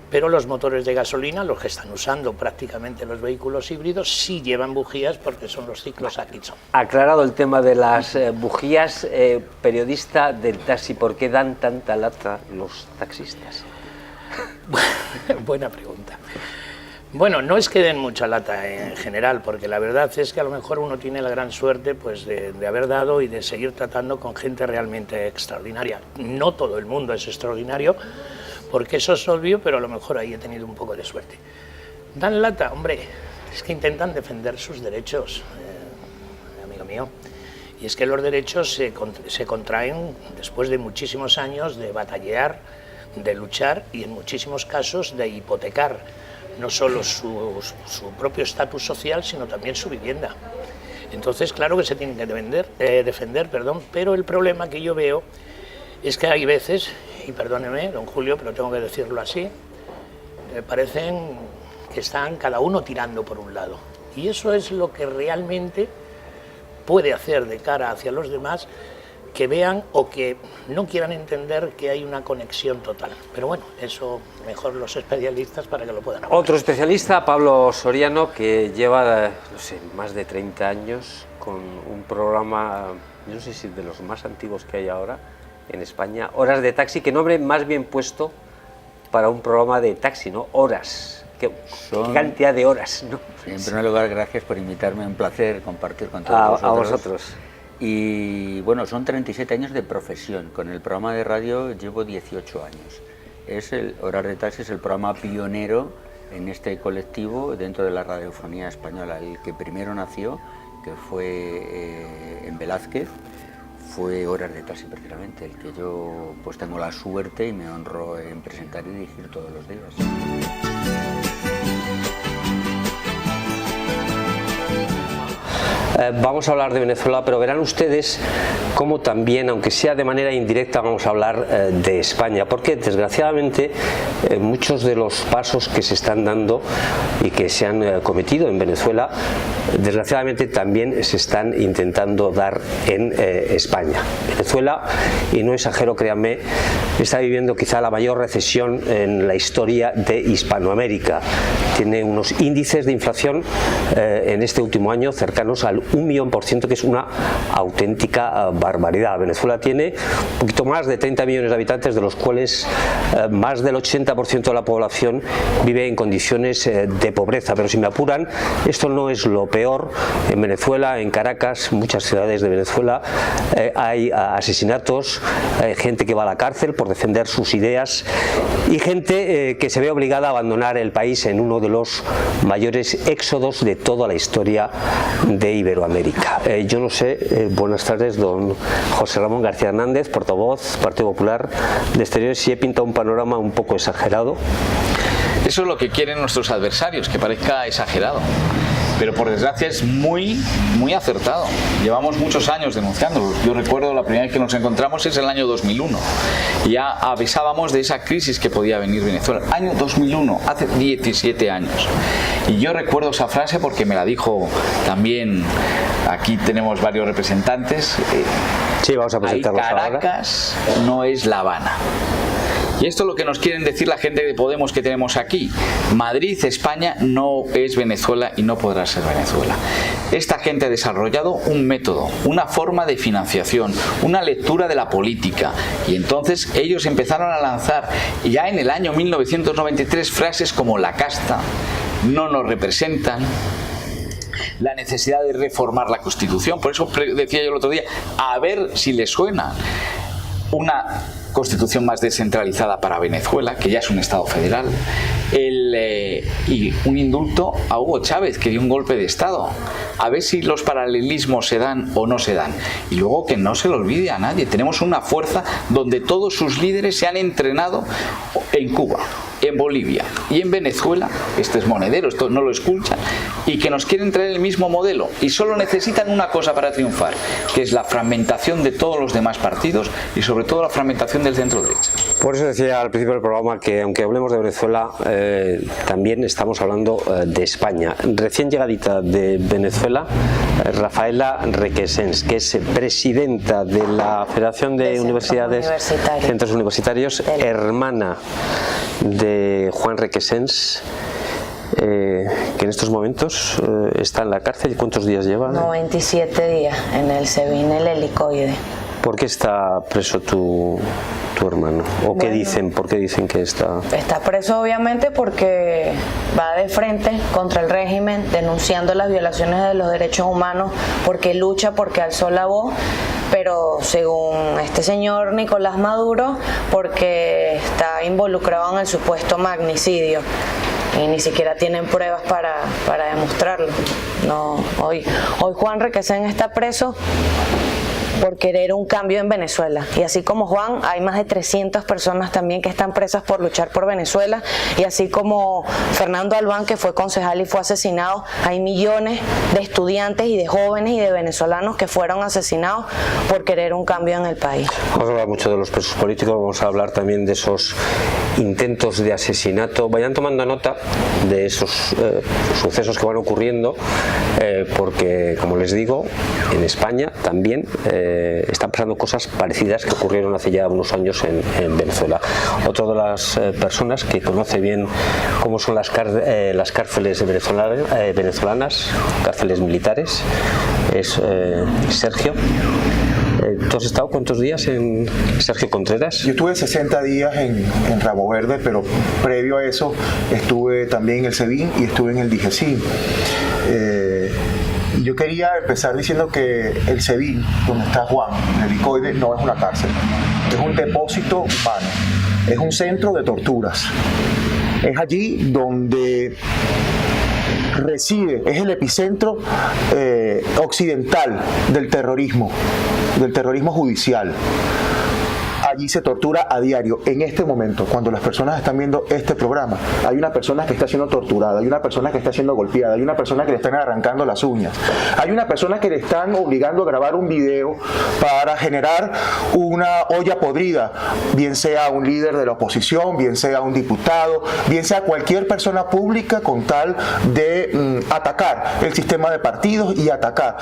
Pero los motores de gasolina, los que están usando prácticamente los vehículos híbridos, sí llevan bujías porque son los ciclos Atkinson. Aclarado el tema de las bujías, periodista del taxi, ¿por qué dan tanta lata los taxistas? Buena pregunta. Bueno, no es que den mucha lata en general, porque la verdad es que a lo mejor uno tiene la gran suerte pues, de haber dado y de seguir tratando con gente realmente extraordinaria. No todo el mundo es extraordinario, porque eso es obvio, pero a lo mejor ahí he tenido un poco de suerte. Dan lata, hombre, es que intentan defender sus derechos, amigo mío. Y es que los derechos se contraen después de muchísimos años de batallar, de luchar y en muchísimos casos de hipotecar no solo su propio estatus social, sino también su vivienda. Entonces, claro que se tienen que defender, pero el problema que yo veo es que hay veces, y perdóneme, don Julio, pero tengo que decirlo así, me parecen que están cada uno tirando por un lado. Y eso es lo que realmente puede hacer de cara hacia los demás que vean o que no quieran entender que hay una conexión total. Pero bueno, eso mejor los especialistas para que lo puedan hablar. Otro especialista, Pablo Soriano, que lleva, no sé, más de 30 años con un programa, no sé si de los más antiguos que hay ahora en España, Horas de Taxi, que nombre más bien puesto para un programa de taxi, ¿no? Horas. ¿Qué cantidad de horas, ¿no? En primer lugar, gracias por invitarme, un placer compartir con todos vosotros. A vosotros. Y bueno, son 37 años de profesión. Con el programa de radio llevo 18 años. Horas de Taxi es el programa pionero en este colectivo dentro de la radiofonía española. El que primero nació, que fue en Velázquez, fue Horas de Taxi precisamente, el que yo pues tengo la suerte y me honro en presentar y dirigir todos los días. Vamos a hablar de Venezuela, pero verán ustedes cómo también, aunque sea de manera indirecta, vamos a hablar de España, porque desgraciadamente muchos de los pasos que se están dando y que se han cometido en Venezuela, desgraciadamente también se están intentando dar en España. Venezuela, y no exagero, créanme, está viviendo quizá la mayor recesión en la historia de Hispanoamérica. Tiene unos índices de inflación en este último año cercanos al 1.000.000%, que es una auténtica barbaridad. Venezuela tiene un poquito más de 30 millones de habitantes, de los cuales más del 80% de la población vive en condiciones de pobreza. Pero si me apuran, esto no es lo peor. En Venezuela, en Caracas, muchas ciudades de Venezuela, hay asesinatos, gente que va a la cárcel por defender sus ideas y gente que se ve obligada a abandonar el país en uno de los mayores éxodos de toda la historia de Iberoamérica. Yo no sé, buenas tardes, don José Ramón García Hernández, portavoz Partido Popular de Exteriores, si he pintado un panorama un poco exagerado. Eso es lo que quieren nuestros adversarios, que parezca exagerado. Pero por desgracia es muy acertado. Llevamos muchos años denunciándolo. Yo recuerdo la primera vez que nos encontramos es el año 2001. Ya avisábamos de esa crisis que podía venir Venezuela. Año 2001, hace 17 años. Y yo recuerdo esa frase porque me la dijo también, aquí tenemos varios representantes. Sí, vamos a presentarlos ahora. Caracas no es La Habana. Y esto es lo que nos quieren decir la gente de Podemos que tenemos aquí. Madrid, España, no es Venezuela y no podrá ser Venezuela. Esta gente ha desarrollado un método, una forma de financiación, una lectura de la política. Y entonces ellos empezaron a lanzar ya en el año 1993 frases como la casta, no nos representan, la necesidad de reformar la Constitución. Por eso decía yo el otro día, a ver si les suena una constitución más descentralizada para Venezuela, que ya es un Estado federal, y un indulto a Hugo Chávez, que dio un golpe de Estado. A ver si los paralelismos se dan o no se dan. Y luego que no se le olvide a nadie, tenemos una fuerza donde todos sus líderes se han entrenado en Cuba, en Bolivia y en Venezuela. Este es monedero, esto no lo escuchan, y que nos quieren traer el mismo modelo y solo necesitan una cosa para triunfar, que es la fragmentación de todos los demás partidos y sobre todo la fragmentación del centro derecha. Por eso decía al principio del programa que aunque hablemos de Venezuela, también estamos hablando de España. Recién llegadita de Venezuela, Rafaela Requesens, que es presidenta de la Federación de Universidades, Centros Universitarios, hermana de Juan Requesens, que en estos momentos está en la cárcel. ¿Cuántos días lleva? 97 días en el SEBIN, el helicoide. ¿Por qué está preso tu hermano? ¿O qué dicen? ¿Por qué dicen que está...? Está preso obviamente porque va de frente contra el régimen, denunciando las violaciones de los derechos humanos, porque lucha, porque alzó la voz, pero según este señor Nicolás Maduro, porque está involucrado en el supuesto magnicidio. Y ni siquiera tienen pruebas para demostrarlo. No, hoy Juan Requesens está preso por querer un cambio en Venezuela. Y así como Juan, hay más de 300 personas también que están presas por luchar por Venezuela. Y así como Fernando Albán, que fue concejal y fue asesinado, hay millones de estudiantes y de jóvenes y de venezolanos que fueron asesinados por querer un cambio en el país. Vamos a hablar mucho de los presos políticos, vamos a hablar también de esos intentos de asesinato. Vayan tomando nota de esos sucesos que van ocurriendo, porque, como les digo, en España también están pasando cosas parecidas que ocurrieron hace ya unos años en Venezuela. Otra de las personas que conoce bien cómo son las cárceles venezolanas, cárceles militares, es Sergio. ¿Tú has estado cuántos días en Sergio Contreras? Yo estuve 60 días en Rabo Verde, pero previo a eso estuve también en el SEBIN y estuve en el DIGESIN. Yo quería empezar diciendo que el SEBIN, donde está Juan, el helicoide, no es una cárcel, es un depósito humano, es un centro de torturas. Es allí donde reside, es el epicentro occidental del terrorismo judicial. Allí se tortura a diario. En este momento, cuando las personas están viendo este programa, hay una persona que está siendo torturada, hay una persona que está siendo golpeada, hay una persona que le están arrancando las uñas, hay una persona que le están obligando a grabar un video para generar una olla podrida, bien sea un líder de la oposición, bien sea un diputado, bien sea cualquier persona pública, con tal de atacar el sistema de partidos y atacar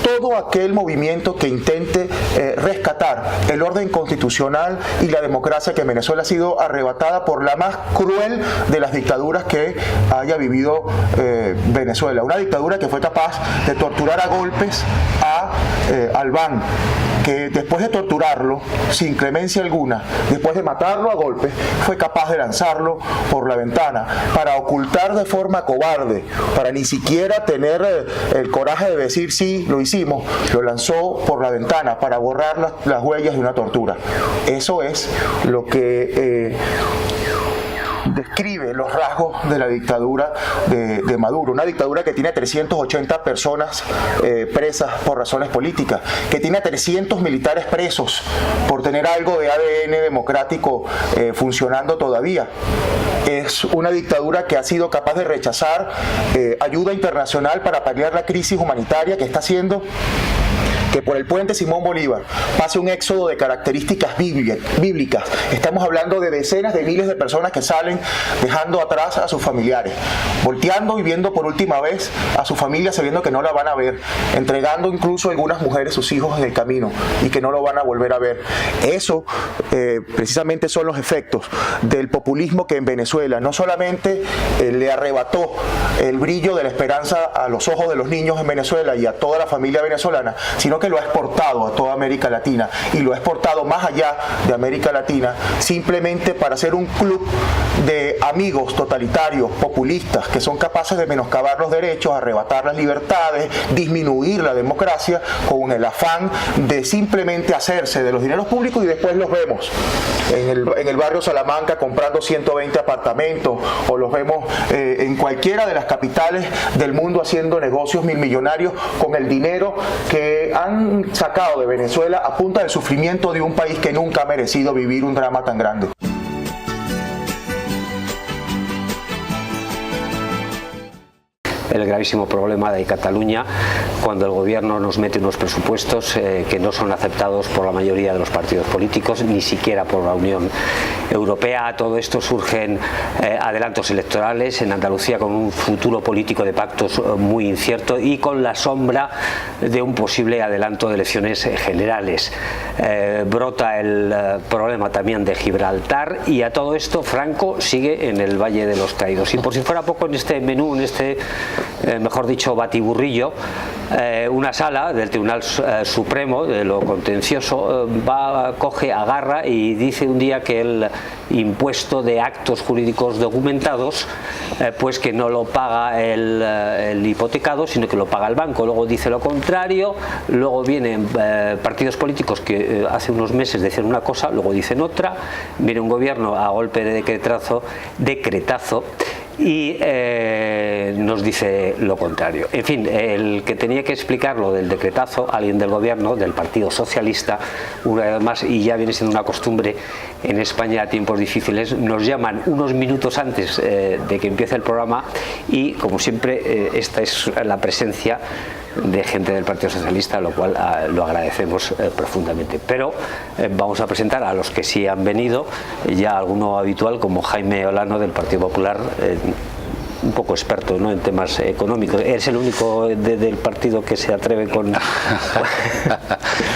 todo aquel movimiento que intente rescatar el orden constitucional nacional y la democracia que en Venezuela ha sido arrebatada por la más cruel de las dictaduras que haya vivido Venezuela. Una dictadura que fue capaz de torturar a golpes a Albán, que después de torturarlo sin clemencia alguna, después de matarlo a golpes, fue capaz de lanzarlo por la ventana para ocultar de forma cobarde, para ni siquiera tener el coraje de decir sí, lo hicimos, lo lanzó por la ventana para borrar las huellas de una tortura. Eso es lo que describe los rasgos de la dictadura de Maduro, una dictadura que tiene 380 personas presas por razones políticas, que tiene a 300 militares presos por tener algo de ADN democrático funcionando todavía. Es una dictadura que ha sido capaz de rechazar ayuda internacional para paliar la crisis humanitaria que está haciendo que por el puente Simón Bolívar pase un éxodo de características bíblicas. Estamos hablando de decenas de miles de personas que salen dejando atrás a sus familiares, volteando y viendo por última vez a su familia sabiendo que no la van a ver, entregando incluso a algunas mujeres sus hijos en el camino y que no lo van a volver a ver. Eso precisamente son los efectos del populismo que en Venezuela no solamente le arrebató el brillo de la esperanza a los ojos de los niños en Venezuela y a toda la familia venezolana, sino que lo ha exportado a toda América Latina y lo ha exportado más allá de América Latina simplemente para ser un club de amigos totalitarios, populistas, que son capaces de menoscabar los derechos, arrebatar las libertades, disminuir la democracia con el afán de simplemente hacerse de los dineros públicos y después los vemos en el barrio Salamanca comprando 120 apartamentos o los vemos en cualquiera de las capitales del mundo haciendo negocios milmillonarios con el dinero que han sacado de Venezuela a punta del sufrimiento de un país que nunca ha merecido vivir un drama tan grande. El gravísimo problema de Cataluña cuando el gobierno nos mete unos presupuestos que no son aceptados por la mayoría de los partidos políticos, ni siquiera por la Unión Europea. A todo esto surgen adelantos electorales en Andalucía con un futuro político de pactos muy incierto y con la sombra de un posible adelanto de elecciones generales. Brota el problema también de Gibraltar y a todo esto Franco sigue en el Valle de los Caídos. Y por si fuera poco, en este menú, en este mejor dicho batiburrillo, una sala del Tribunal Supremo de lo contencioso coge, agarra y dice un día que el impuesto de actos jurídicos documentados pues que no lo paga el hipotecado, sino que lo paga el banco. Luego dice lo contrario, luego vienen partidos políticos que hace unos meses decían una cosa, luego dicen otra, viene un gobierno a golpe de decretazo y nos dice lo contrario. En fin, el que tenía que explicar lo del decretazo, alguien del gobierno, del Partido Socialista, una vez más, y ya viene siendo una costumbre en España a tiempos difíciles, nos llaman unos minutos antes de que empiece el programa y, como siempre, esta es la presencia de gente del Partido Socialista, lo cual lo agradecemos profundamente. Pero vamos a presentar a los que sí han venido, ya alguno habitual como Jaime Olano del Partido Popular, un poco experto, ¿no?, en temas económicos. ¿Eres el único del partido que se atreve con...?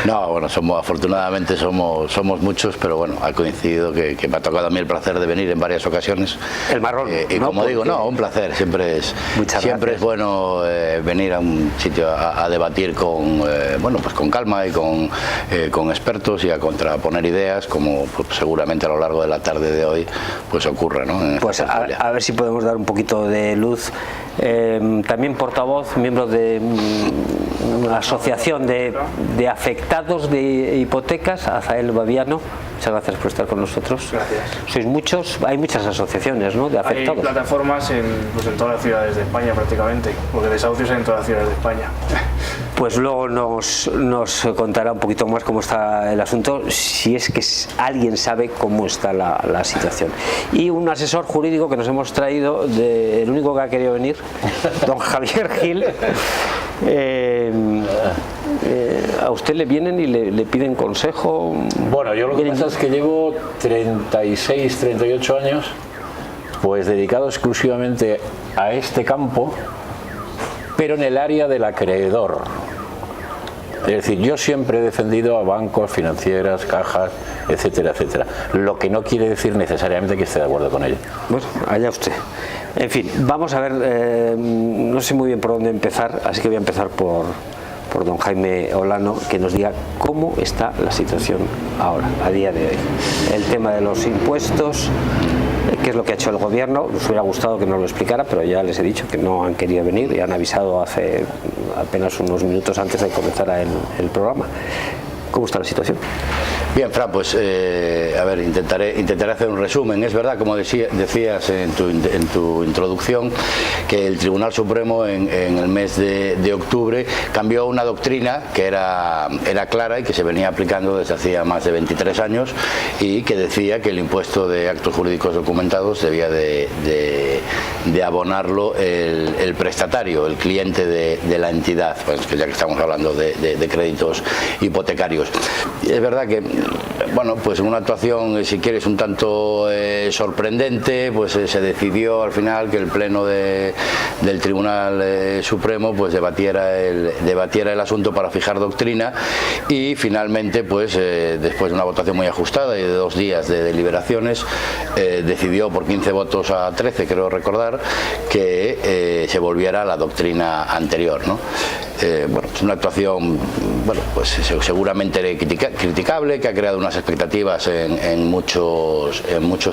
No, bueno, afortunadamente somos muchos, pero bueno, ha coincidido que me ha tocado a mí el placer de venir en varias ocasiones. El marrón. Y como digo, no, un placer. Siempre es bueno venir a un sitio a debatir con pues con calma y con expertos y a contraponer ideas, como pues, seguramente a lo largo de la tarde de hoy pues ocurre, ¿no? Pues a ver si podemos dar un poquito de luz. También portavoz, miembro de una asociación de afectados de hipotecas, Azael Baviano. Muchas gracias por estar con nosotros. Gracias. Sois muchos, hay muchas asociaciones, ¿no?, de afectados. Hay plataformas en todas las ciudades de España prácticamente, porque desahucios hay en todas las ciudades de España. Pues luego nos contará un poquito más cómo está el asunto, si es que alguien sabe cómo está la situación. Y un asesor jurídico que nos hemos traído, el único que ha querido venir, don Javier Gil. ¿A usted le vienen y le piden consejo? Bueno, yo lo que pasa es que llevo 36, 38 años pues dedicado exclusivamente a este campo, pero en el área del acreedor. Es decir, yo siempre he defendido a bancos, financieras, cajas, etcétera, etcétera. Lo que no quiere decir necesariamente que esté de acuerdo con ello. Bueno, allá usted. En fin, vamos a ver, no sé muy bien por dónde empezar, así que voy a empezar por don Jaime Olano, que nos diga cómo está la situación ahora, a día de hoy. El tema de los impuestos, qué es lo que ha hecho el gobierno. Nos hubiera gustado que nos lo explicara, pero ya les he dicho que no han querido venir y han avisado hace apenas unos minutos antes de comenzar el programa. ¿Cómo está la situación? Bien, Fran, pues a ver, intentaré hacer un resumen. Es verdad, como decías en tu introducción, que el Tribunal Supremo en el mes de octubre cambió una doctrina que era clara y que se venía aplicando desde hacía más de 23 años y que decía que el impuesto de actos jurídicos documentados debía de abonarlo el prestatario, el cliente de la entidad, pues, que ya que estamos hablando de créditos hipotecarios. Es verdad que, bueno, pues en una actuación, si quieres, un tanto sorprendente, pues se decidió al final que el Pleno del Tribunal Supremo pues debatiera el asunto para fijar doctrina y finalmente, pues después de una votación muy ajustada y de 2 días de deliberaciones, decidió por 15 votos a 13, creo recordar, que se volviera a la doctrina anterior, ¿no? Bueno, es una actuación, bueno, pues seguramente criticable, que ha creado unas expectativas en muchos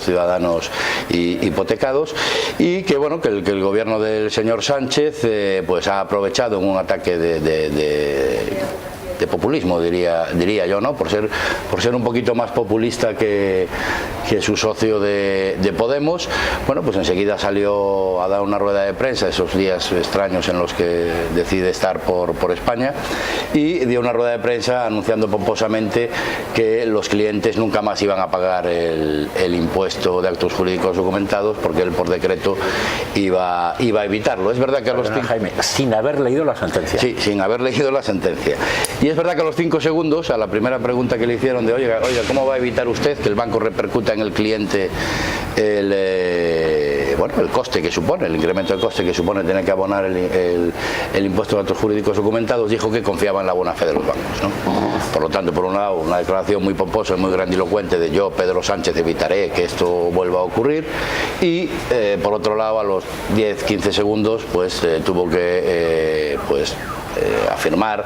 ciudadanos hipotecados y que, bueno, que el gobierno del señor Sánchez pues ha aprovechado en un ataque de populismo, diría yo, ¿no? Por ser un poquito más populista que su socio de Podemos. Bueno, pues enseguida salió a dar una rueda de prensa, esos días extraños en los que decide estar por España, y dio una rueda de prensa anunciando pomposamente que los clientes nunca más iban a pagar el impuesto de actos jurídicos documentados, porque él por decreto iba a evitarlo. Es verdad que a los Jaime, sin haber leído la sentencia. Sí, sin haber leído la sentencia. Y es verdad que a los 5 segundos, a la primera pregunta que le hicieron de oiga, ¿cómo va a evitar usted que el banco repercuta en el cliente el coste que supone, el incremento de coste que supone tener que abonar el impuesto de actos jurídicos documentados? Dijo que confiaba en la buena fe de los bancos, ¿no? Por lo tanto, por un lado, una declaración muy pomposa y muy grandilocuente de yo, Pedro Sánchez, evitaré que esto vuelva a ocurrir, y por otro lado, a los 10-15 segundos, pues tuvo que afirmar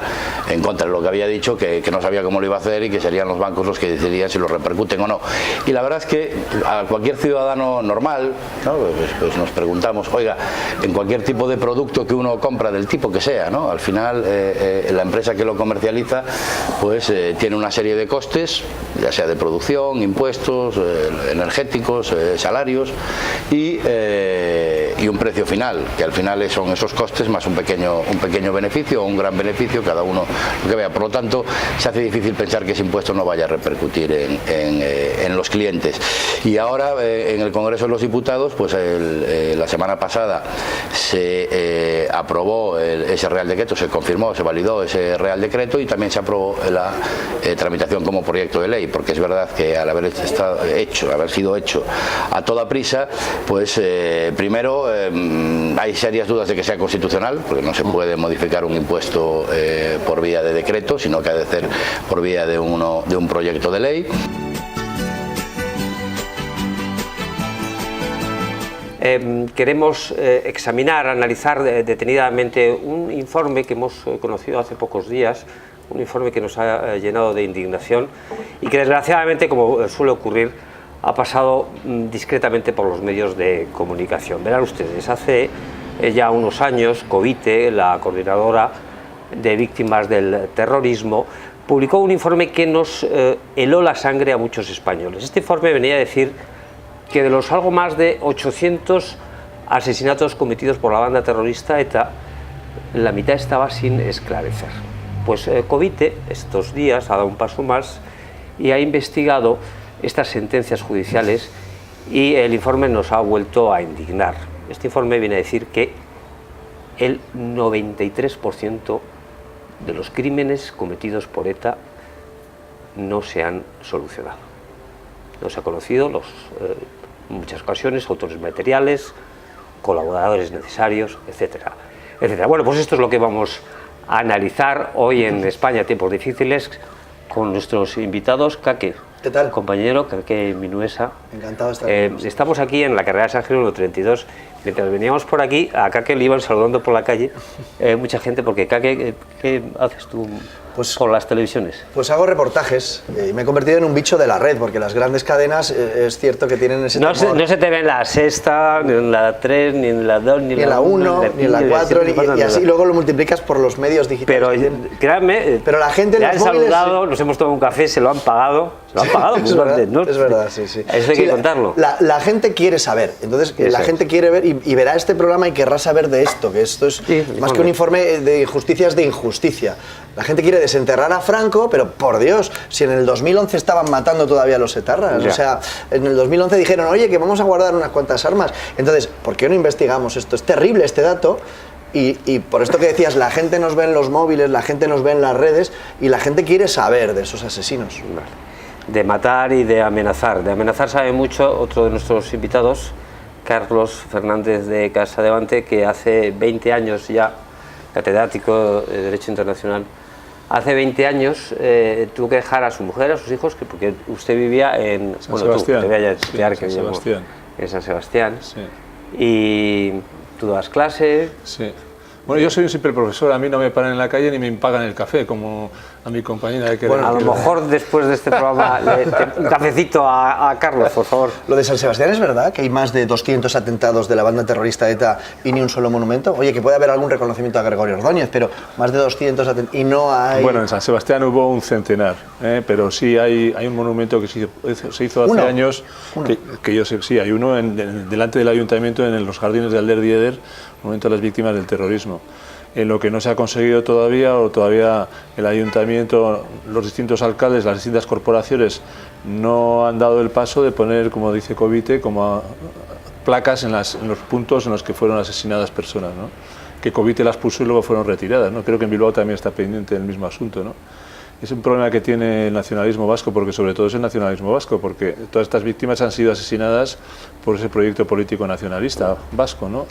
en contra de lo que había dicho, que no sabía cómo lo iba a hacer y que serían los bancos los que decidían si lo repercuten o no. Y la verdad es que a cualquier ciudadano normal, ¿no? pues nos preguntamos, oiga, en cualquier tipo de producto que uno compra, del tipo que sea, ¿no? Al final la empresa que lo comercializa pues tiene una serie de costes, ya sea de producción, impuestos, energéticos, salarios y un precio final, que al final son esos costes más un pequeño beneficio o un gran beneficio, cada uno lo que vea. Por lo tanto, se hace difícil pensar que ese impuesto no vaya a repercutir en los clientes. Y ahora en el Congreso de los Diputados, pues la semana pasada se aprobó ese Real Decreto, se confirmó, se validó ese Real Decreto y también se aprobó la tramitación como proyecto de ley, porque es verdad que al haber sido hecho a toda prisa, pues primero hay serias dudas de que sea constitucional, porque no se puede modificar un impuesto por vía de decreto, sino que ha de ser por vía de un proyecto de ley. Queremos examinar, analizar detenidamente un informe que hemos conocido hace pocos días, un informe que nos ha llenado de indignación y que desgraciadamente, como suele ocurrir, ha pasado discretamente por los medios de comunicación. Verán ustedes, hace ya unos años, Covite, la coordinadora de víctimas del terrorismo, publicó un informe que nos heló la sangre a muchos españoles. Este informe venía a decir que de los algo más de 800 asesinatos cometidos por la banda terrorista ETA, la mitad estaba sin esclarecer. Pues Covite estos días ha dado un paso más y ha investigado estas sentencias judiciales y el informe nos ha vuelto a indignar. Este informe viene a decir que el 93% de los crímenes cometidos por ETA no se han solucionado. No se ha conocido en muchas ocasiones autores materiales, colaboradores necesarios, etcétera, etcétera. Bueno, pues esto es lo que vamos analizar hoy en España tiempos difíciles con nuestros invitados. Kake, ¿qué tal? Compañero Kake Minuesa. Encantado de estar con vosotros. Estamos aquí en la carrera de San Jerónimo 32. Mientras veníamos por aquí, a Kake le iban saludando por la calle mucha gente, porque Kake, ¿qué haces tú por las televisiones? Pues hago reportajes y me he convertido en un bicho de la red, porque las grandes cadenas es cierto que tienen ese temor. No se te ve en la sexta, ni en la 3, ni en la 2, ni en la 1, ni en la 4, y así luego lo multiplicas por los medios digitales. Pero créanme, pero la gente le en han los móviles, saludado, nos hemos tomado un café, se lo han pagado. Lo han pagado, es verdad, sí. Eso hay que contarlo. La gente quiere saber, entonces la gente quiere ver y verá este programa y querrá saber de esto, que esto es más que un informe de injusticias de injusticia. La gente quiere desenterrar a Franco, pero por Dios, si en el 2011 estaban matando todavía a los etarras, o sea, en el 2011 dijeron, oye, que vamos a guardar unas cuantas armas. Entonces, ¿por qué no investigamos esto? Es terrible este dato. Y por esto que decías, la gente nos ve en los móviles, la gente nos ve en las redes y la gente quiere saber de esos asesinos. De matar y de amenazar. De amenazar sabe mucho otro de nuestros invitados, Carlos Fernández de Casadevante, que hace 20 años ya, catedrático de Derecho Internacional, hace 20 años tuvo que dejar a su mujer, a sus hijos, porque usted vivía en San Sebastián. Tú, te voy a explicar que San Sebastián. En San Sebastián. Sí. Y tú das clase. Sí. Bueno, yo soy un simple profesor, a mí no me paran en la calle ni me pagan el café, como a mi compañera. Bueno, a lo mejor después de este programa, un cafecito a Carlos, por favor. Lo de San Sebastián es verdad, que hay más de 200 atentados de la banda terrorista ETA y ni un solo monumento. Oye, que puede haber algún reconocimiento a Gregorio Ordóñez, pero más de 200 atentados y no hay... Bueno, en San Sebastián hubo un centenar, pero sí hay un monumento que se hizo hace años, que yo sé, sí, hay uno delante del ayuntamiento en los jardines de Alder Dieder, monumento a las víctimas del terrorismo. En lo que no se ha conseguido todavía, o todavía el ayuntamiento, los distintos alcaldes, las distintas corporaciones no han dado el paso de poner, como dice Covite, como placas en los puntos en los que fueron asesinadas personas, ¿no? Que Covite las puso y luego fueron retiradas, ¿no? Creo que en Bilbao también está pendiente del mismo asunto, ¿no? Es un problema que tiene el nacionalismo vasco, porque sobre todo es el nacionalismo vasco, porque todas estas víctimas han sido asesinadas por ese proyecto político nacionalista vasco, ¿no?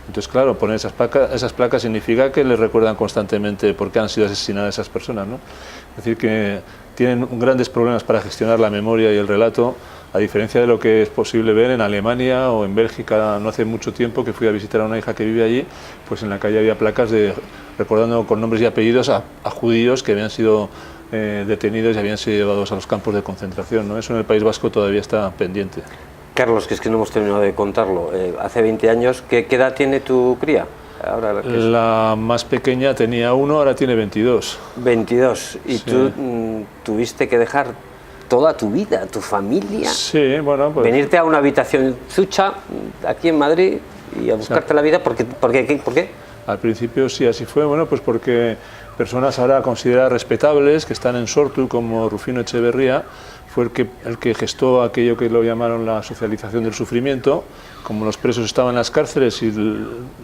Entonces, claro, poner esas placas significa que les recuerdan constantemente por qué han sido asesinadas esas personas, ¿no? Es decir, que tienen grandes problemas para gestionar la memoria y el relato, a diferencia de lo que es posible ver en Alemania o en Bélgica. No hace mucho tiempo que fui a visitar a una hija que vive allí, pues en la calle había placas recordando con nombres y apellidos a judíos que habían sido detenidos y habían sido llevados a los campos de concentración, ¿no? Eso en el País Vasco todavía está pendiente. Carlos, que es que no hemos terminado de contarlo, hace 20 años, ¿qué edad tiene tu cría? Ahora, la más pequeña tenía 1, ahora tiene 22. 22, y sí. Tú tuviste que dejar toda tu vida, tu familia, sí, bueno, pues, venirte a una habitación zucha aquí en Madrid y a buscarte la vida, ¿por qué? Al principio sí, así fue, bueno, pues porque personas ahora consideradas respetables, que están en Sortu, como Rufino Echeverría, fue el que gestó aquello que lo llamaron la socialización del sufrimiento. Como los presos estaban en las cárceles y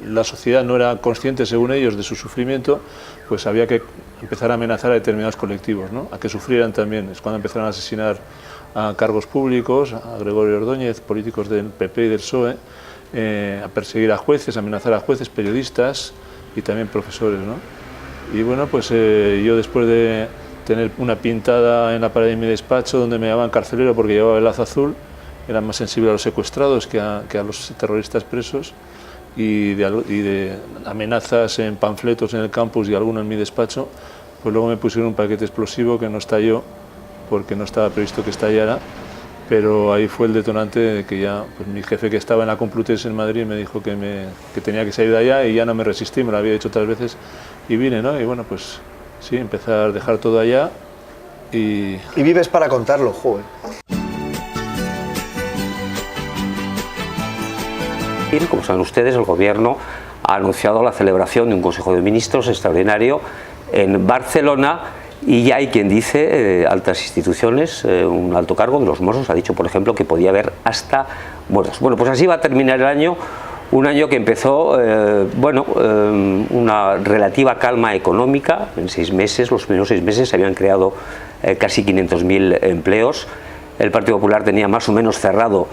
la sociedad no era consciente, según ellos, de su sufrimiento, pues había que empezar a amenazar a determinados colectivos, ¿no? A que sufrieran también. Es cuando empezaron a asesinar a cargos públicos, a Gregorio Ordóñez, políticos del PP y del PSOE, a perseguir a jueces, a amenazar a jueces, periodistas y también profesores, ¿no? Y bueno, pues yo después de tener una pintada en la pared de mi despacho donde me llamaban carcelero porque llevaba el lazo azul, era más sensible a los secuestrados que a los terroristas presos, y de amenazas en panfletos en el campus y alguno en mi despacho, pues luego me pusieron un paquete explosivo que no estalló porque no estaba previsto que estallara, pero ahí fue el detonante de que ya, pues mi jefe, que estaba en la Complutense en Madrid, me dijo que tenía que salir de allá, y ya no me resistí, me lo había dicho 3 veces y vine, ¿no? Y bueno, pues sí, empecé a dejar todo allá y vives para contarlo, joder. Como saben ustedes, el Gobierno ha anunciado la celebración de un Consejo de Ministros extraordinario en Barcelona, y ya hay quien dice, altas instituciones, un alto cargo de los Mossos ha dicho, por ejemplo, que podía haber hasta muertos. Bueno, pues así va a terminar el año. Un año que empezó, una relativa calma económica. En 6 meses, los primeros 6 meses, se habían creado casi 500.000 empleos. El Partido Popular tenía más o menos cerrado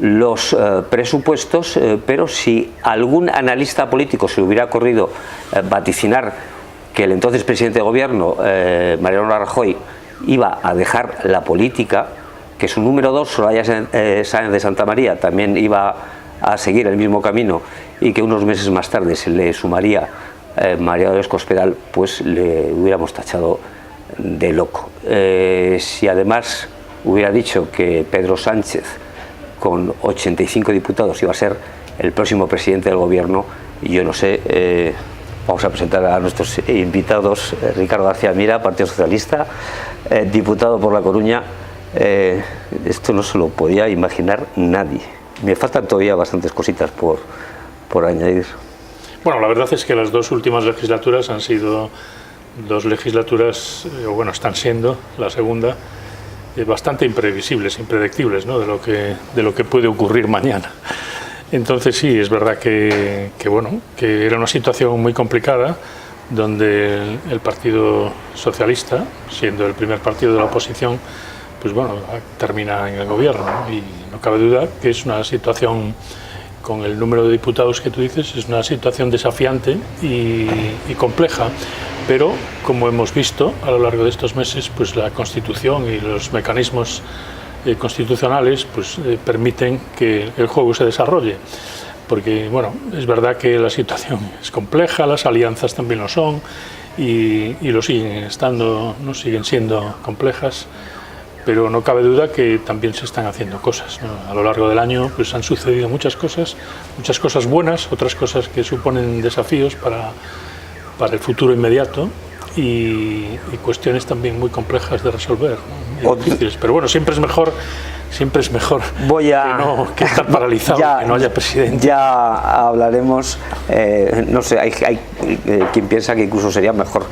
los presupuestos, pero si algún analista político se le hubiera ocurrido vaticinar que el entonces presidente de gobierno, Mariano Rajoy, iba a dejar la política, que su número 2, Soraya Sáenz de Santa María, también iba a seguir el mismo camino, y que unos meses más tarde se le sumaría María Dolores Cospedal, pues le hubiéramos tachado de loco. Si además hubiera dicho que Pedro Sánchez, con 85 diputados, iba a ser el próximo presidente del gobierno, yo no sé, vamos a presentar a nuestros invitados. Ricardo García Mira, Partido Socialista, diputado por La Coruña. Esto no se lo podía imaginar nadie. Me faltan todavía bastantes cositas por añadir. Bueno, la verdad es que las dos últimas legislaturas han sido dos legislaturas, o bueno, están siendo la segunda, bastante imprevisibles, impredictibles, ¿no? de lo que puede ocurrir mañana. Entonces sí, es verdad que era una situación muy complicada, donde el Partido Socialista, siendo el primer partido de la oposición, pues bueno, termina en el gobierno, ¿no? Y no cabe duda que es una situación, con el número de diputados que tú dices, es una situación desafiante y compleja, pero como hemos visto a lo largo de estos meses, pues la Constitución y los mecanismos constitucionales pues permiten que el juego se desarrolle, porque bueno, es verdad que la situación es compleja, las alianzas también lo son y lo siguen estando, no siguen siendo complejas, pero no cabe duda que también se están haciendo cosas, ¿no? A lo largo del año pues han sucedido muchas cosas buenas, otras cosas que suponen desafíos para el futuro inmediato y cuestiones también muy complejas de resolver, ¿no? Difíciles. Pero bueno, siempre es mejor que estar paralizado, que no haya presidente. Ya hablaremos, no sé, hay quien piensa que incluso sería mejor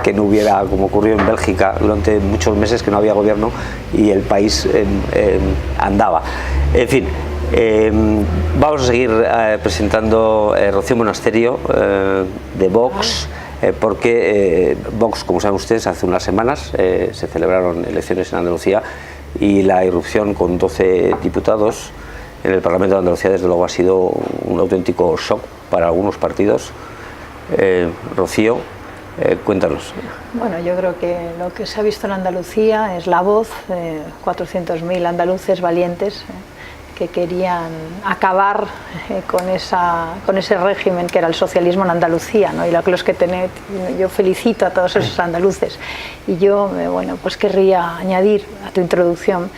que no hubiera, como ocurrió en Bélgica, durante muchos meses que no había gobierno y el país andaba. En fin, vamos a seguir presentando Rocío Monasterio de Vox. Porque Vox, como saben ustedes, hace unas semanas se celebraron elecciones en Andalucía y la irrupción con 12 diputados en el Parlamento de Andalucía desde luego ha sido un auténtico shock para algunos partidos. Rocío, cuéntanos. Bueno, yo creo que lo que se ha visto en Andalucía es la voz de 400.000 andaluces valientes que querían acabar con ese régimen que era el socialismo en Andalucía, ¿no? Y yo felicito a todos esos andaluces. Y yo, bueno, pues querría añadir a tu introducción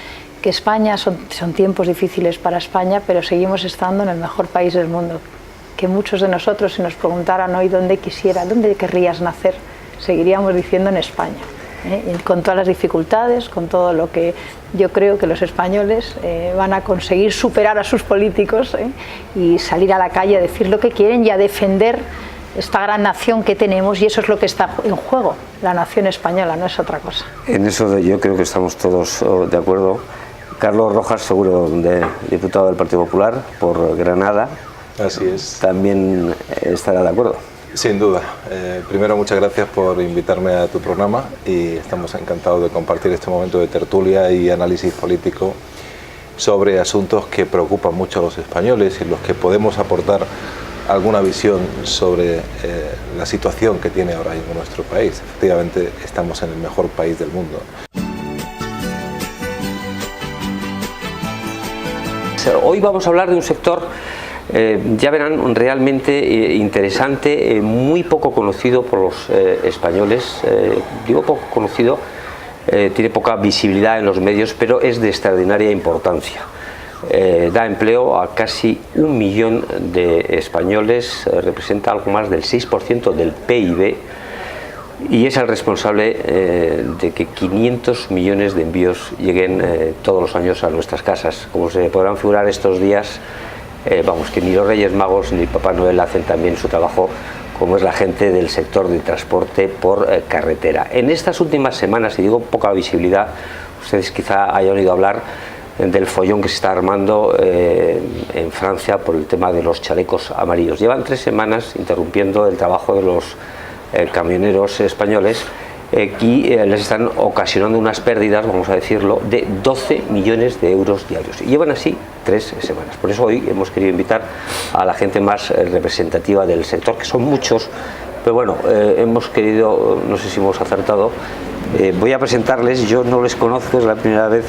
que España son tiempos difíciles para España, pero seguimos estando en el mejor país del mundo. Que muchos de nosotros, si nos preguntaran hoy dónde querrías nacer, seguiríamos diciendo en España. Con todas las dificultades, con todo lo que yo creo que los españoles van a conseguir superar a sus políticos y salir a la calle a decir lo que quieren y a defender esta gran nación que tenemos, y eso es lo que está en juego, la nación española, no es otra cosa. En eso yo creo que estamos todos de acuerdo. Carlos Rojas, seguro diputado del Partido Popular por Granada. Así es. También estará de acuerdo. Sin duda. Primero, muchas gracias por invitarme a tu programa y estamos encantados de compartir este momento de tertulia y análisis político sobre asuntos que preocupan mucho a los españoles y los que podemos aportar alguna visión sobre la situación que tiene ahora mismo nuestro país. Efectivamente, estamos en el mejor país del mundo. Hoy vamos a hablar de un sector, ya verán, realmente interesante, muy poco conocido por los españoles. Digo poco conocido, tiene poca visibilidad en los medios, pero es de extraordinaria importancia. Da empleo a casi 1 millón de españoles, representa algo más del 6% del PIB y es el responsable de que 500 millones de envíos lleguen todos los años a nuestras casas. Como se podrán figurar estos días, vamos, que ni los Reyes Magos ni Papá Noel hacen también su trabajo, como es la gente del sector de transporte por carretera. En estas últimas semanas, y digo poca visibilidad, ustedes quizá hayan oído hablar del follón que se está armando en Francia por el tema de los chalecos amarillos. Llevan 3 semanas interrumpiendo el trabajo de los camioneros españoles y les están ocasionando unas pérdidas, vamos a decirlo, de 12 millones de euros diarios. Y llevan así 3 semanas. Por eso hoy hemos querido invitar a la gente más representativa del sector, que son muchos, pero bueno, hemos querido, no sé si hemos acertado, voy a presentarles, yo no les conozco, es la primera vez,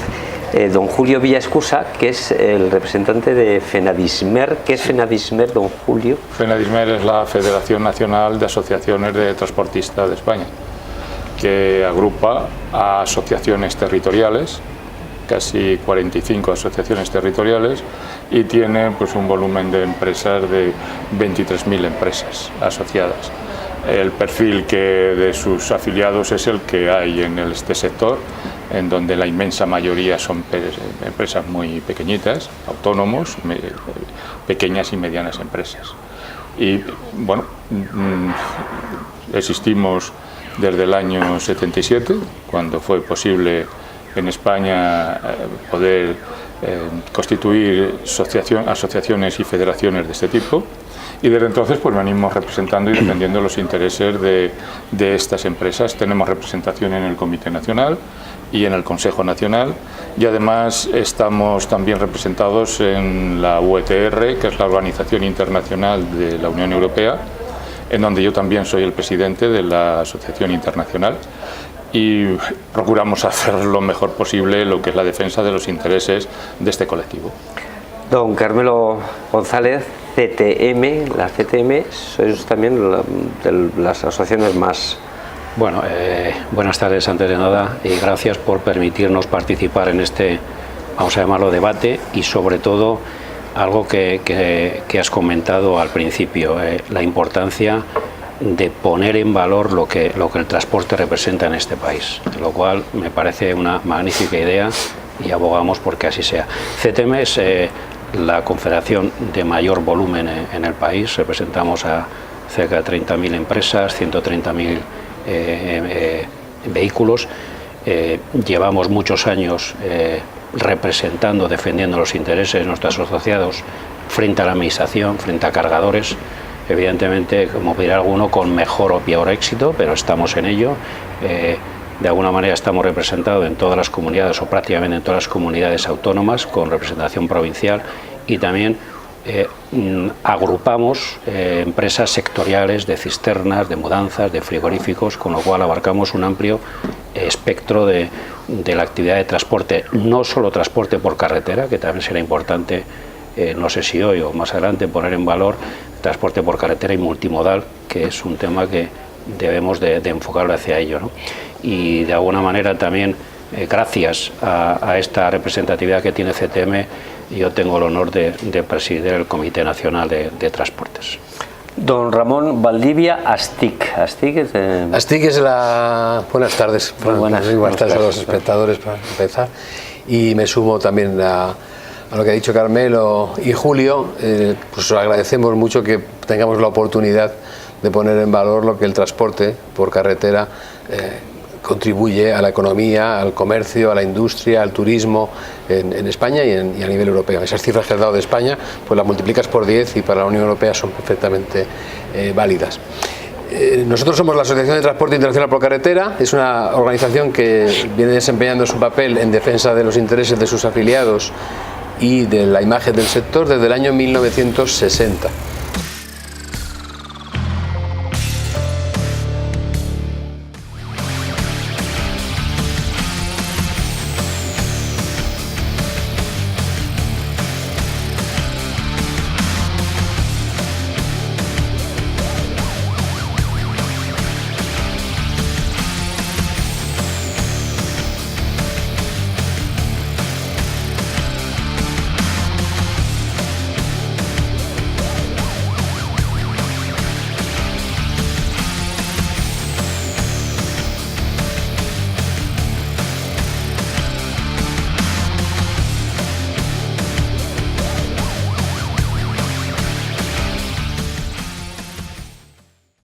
don Julio Villaescusa, que es el representante de FENADISMER. ¿Qué es FENADISMER, don Julio? FENADISMER es la Federación Nacional de Asociaciones de Transportistas de España, que agrupa a asociaciones territoriales, casi 45 asociaciones territoriales, y tiene pues un volumen de empresas de 23.000 empresas asociadas. El perfil de sus afiliados es el que hay en este sector, en donde la inmensa mayoría son empresas muy pequeñitas, autónomos, pequeñas y medianas empresas. Y bueno, existimos desde el año 77, cuando fue posible en España poder constituir asociaciones y federaciones de este tipo, y desde entonces pues venimos representando y defendiendo los intereses de estas empresas. Tenemos representación en el Comité Nacional y en el Consejo Nacional, y además estamos también representados en la UETR, que es la Organización Internacional de la Unión Europea, en donde yo también soy el presidente de la Asociación Internacional, y procuramos hacer lo mejor posible lo que es la defensa de los intereses de este colectivo. Don Carmelo González, CTM, la CTM, sois también de las asociaciones más... Bueno, buenas tardes antes de nada, y gracias por permitirnos participar en este, vamos a llamarlo, debate, y sobre todo algo que has comentado al principio, la importancia de poner en valor lo que el transporte representa en este país, lo cual me parece una magnífica idea y abogamos porque así sea. CTM es la confederación de mayor volumen en el país, representamos a cerca de 30.000 empresas, 130.000 vehículos, llevamos muchos años representando, defendiendo los intereses de nuestros asociados frente a la administración, frente a cargadores, evidentemente, como dirá alguno, con mejor o peor éxito, pero estamos en ello. De alguna manera estamos representados en todas las comunidades o prácticamente en todas las comunidades autónomas con representación provincial, y también agrupamos empresas sectoriales de cisternas, de mudanzas, de frigoríficos, con lo cual abarcamos un amplio espectro de la actividad de transporte, no solo transporte por carretera, que también será importante, no sé si hoy o más adelante, poner en valor transporte por carretera y multimodal, que es un tema que debemos de enfocarlo hacia ello, ¿no? Y de alguna manera también, gracias a esta representatividad que tiene CTM, yo tengo el honor de presidir el Comité Nacional de Transportes. Don Ramón Valdivia Astic. Astic es la... Buenas tardes, buenas tardes a los espectadores, para empezar. Y me sumo también a lo que ha dicho Carmelo y Julio. Pues os agradecemos mucho que tengamos la oportunidad de poner en valor lo que el transporte por carretera contribuye a la economía, al comercio, a la industria, al turismo en España y a nivel europeo. Esas cifras que has dado de España, pues las multiplicas por 10 y para la Unión Europea son perfectamente válidas. Nosotros somos la Asociación de Transporte Internacional por Carretera, es una organización que viene desempeñando su papel en defensa de los intereses de sus afiliados y de la imagen del sector desde el año 1960.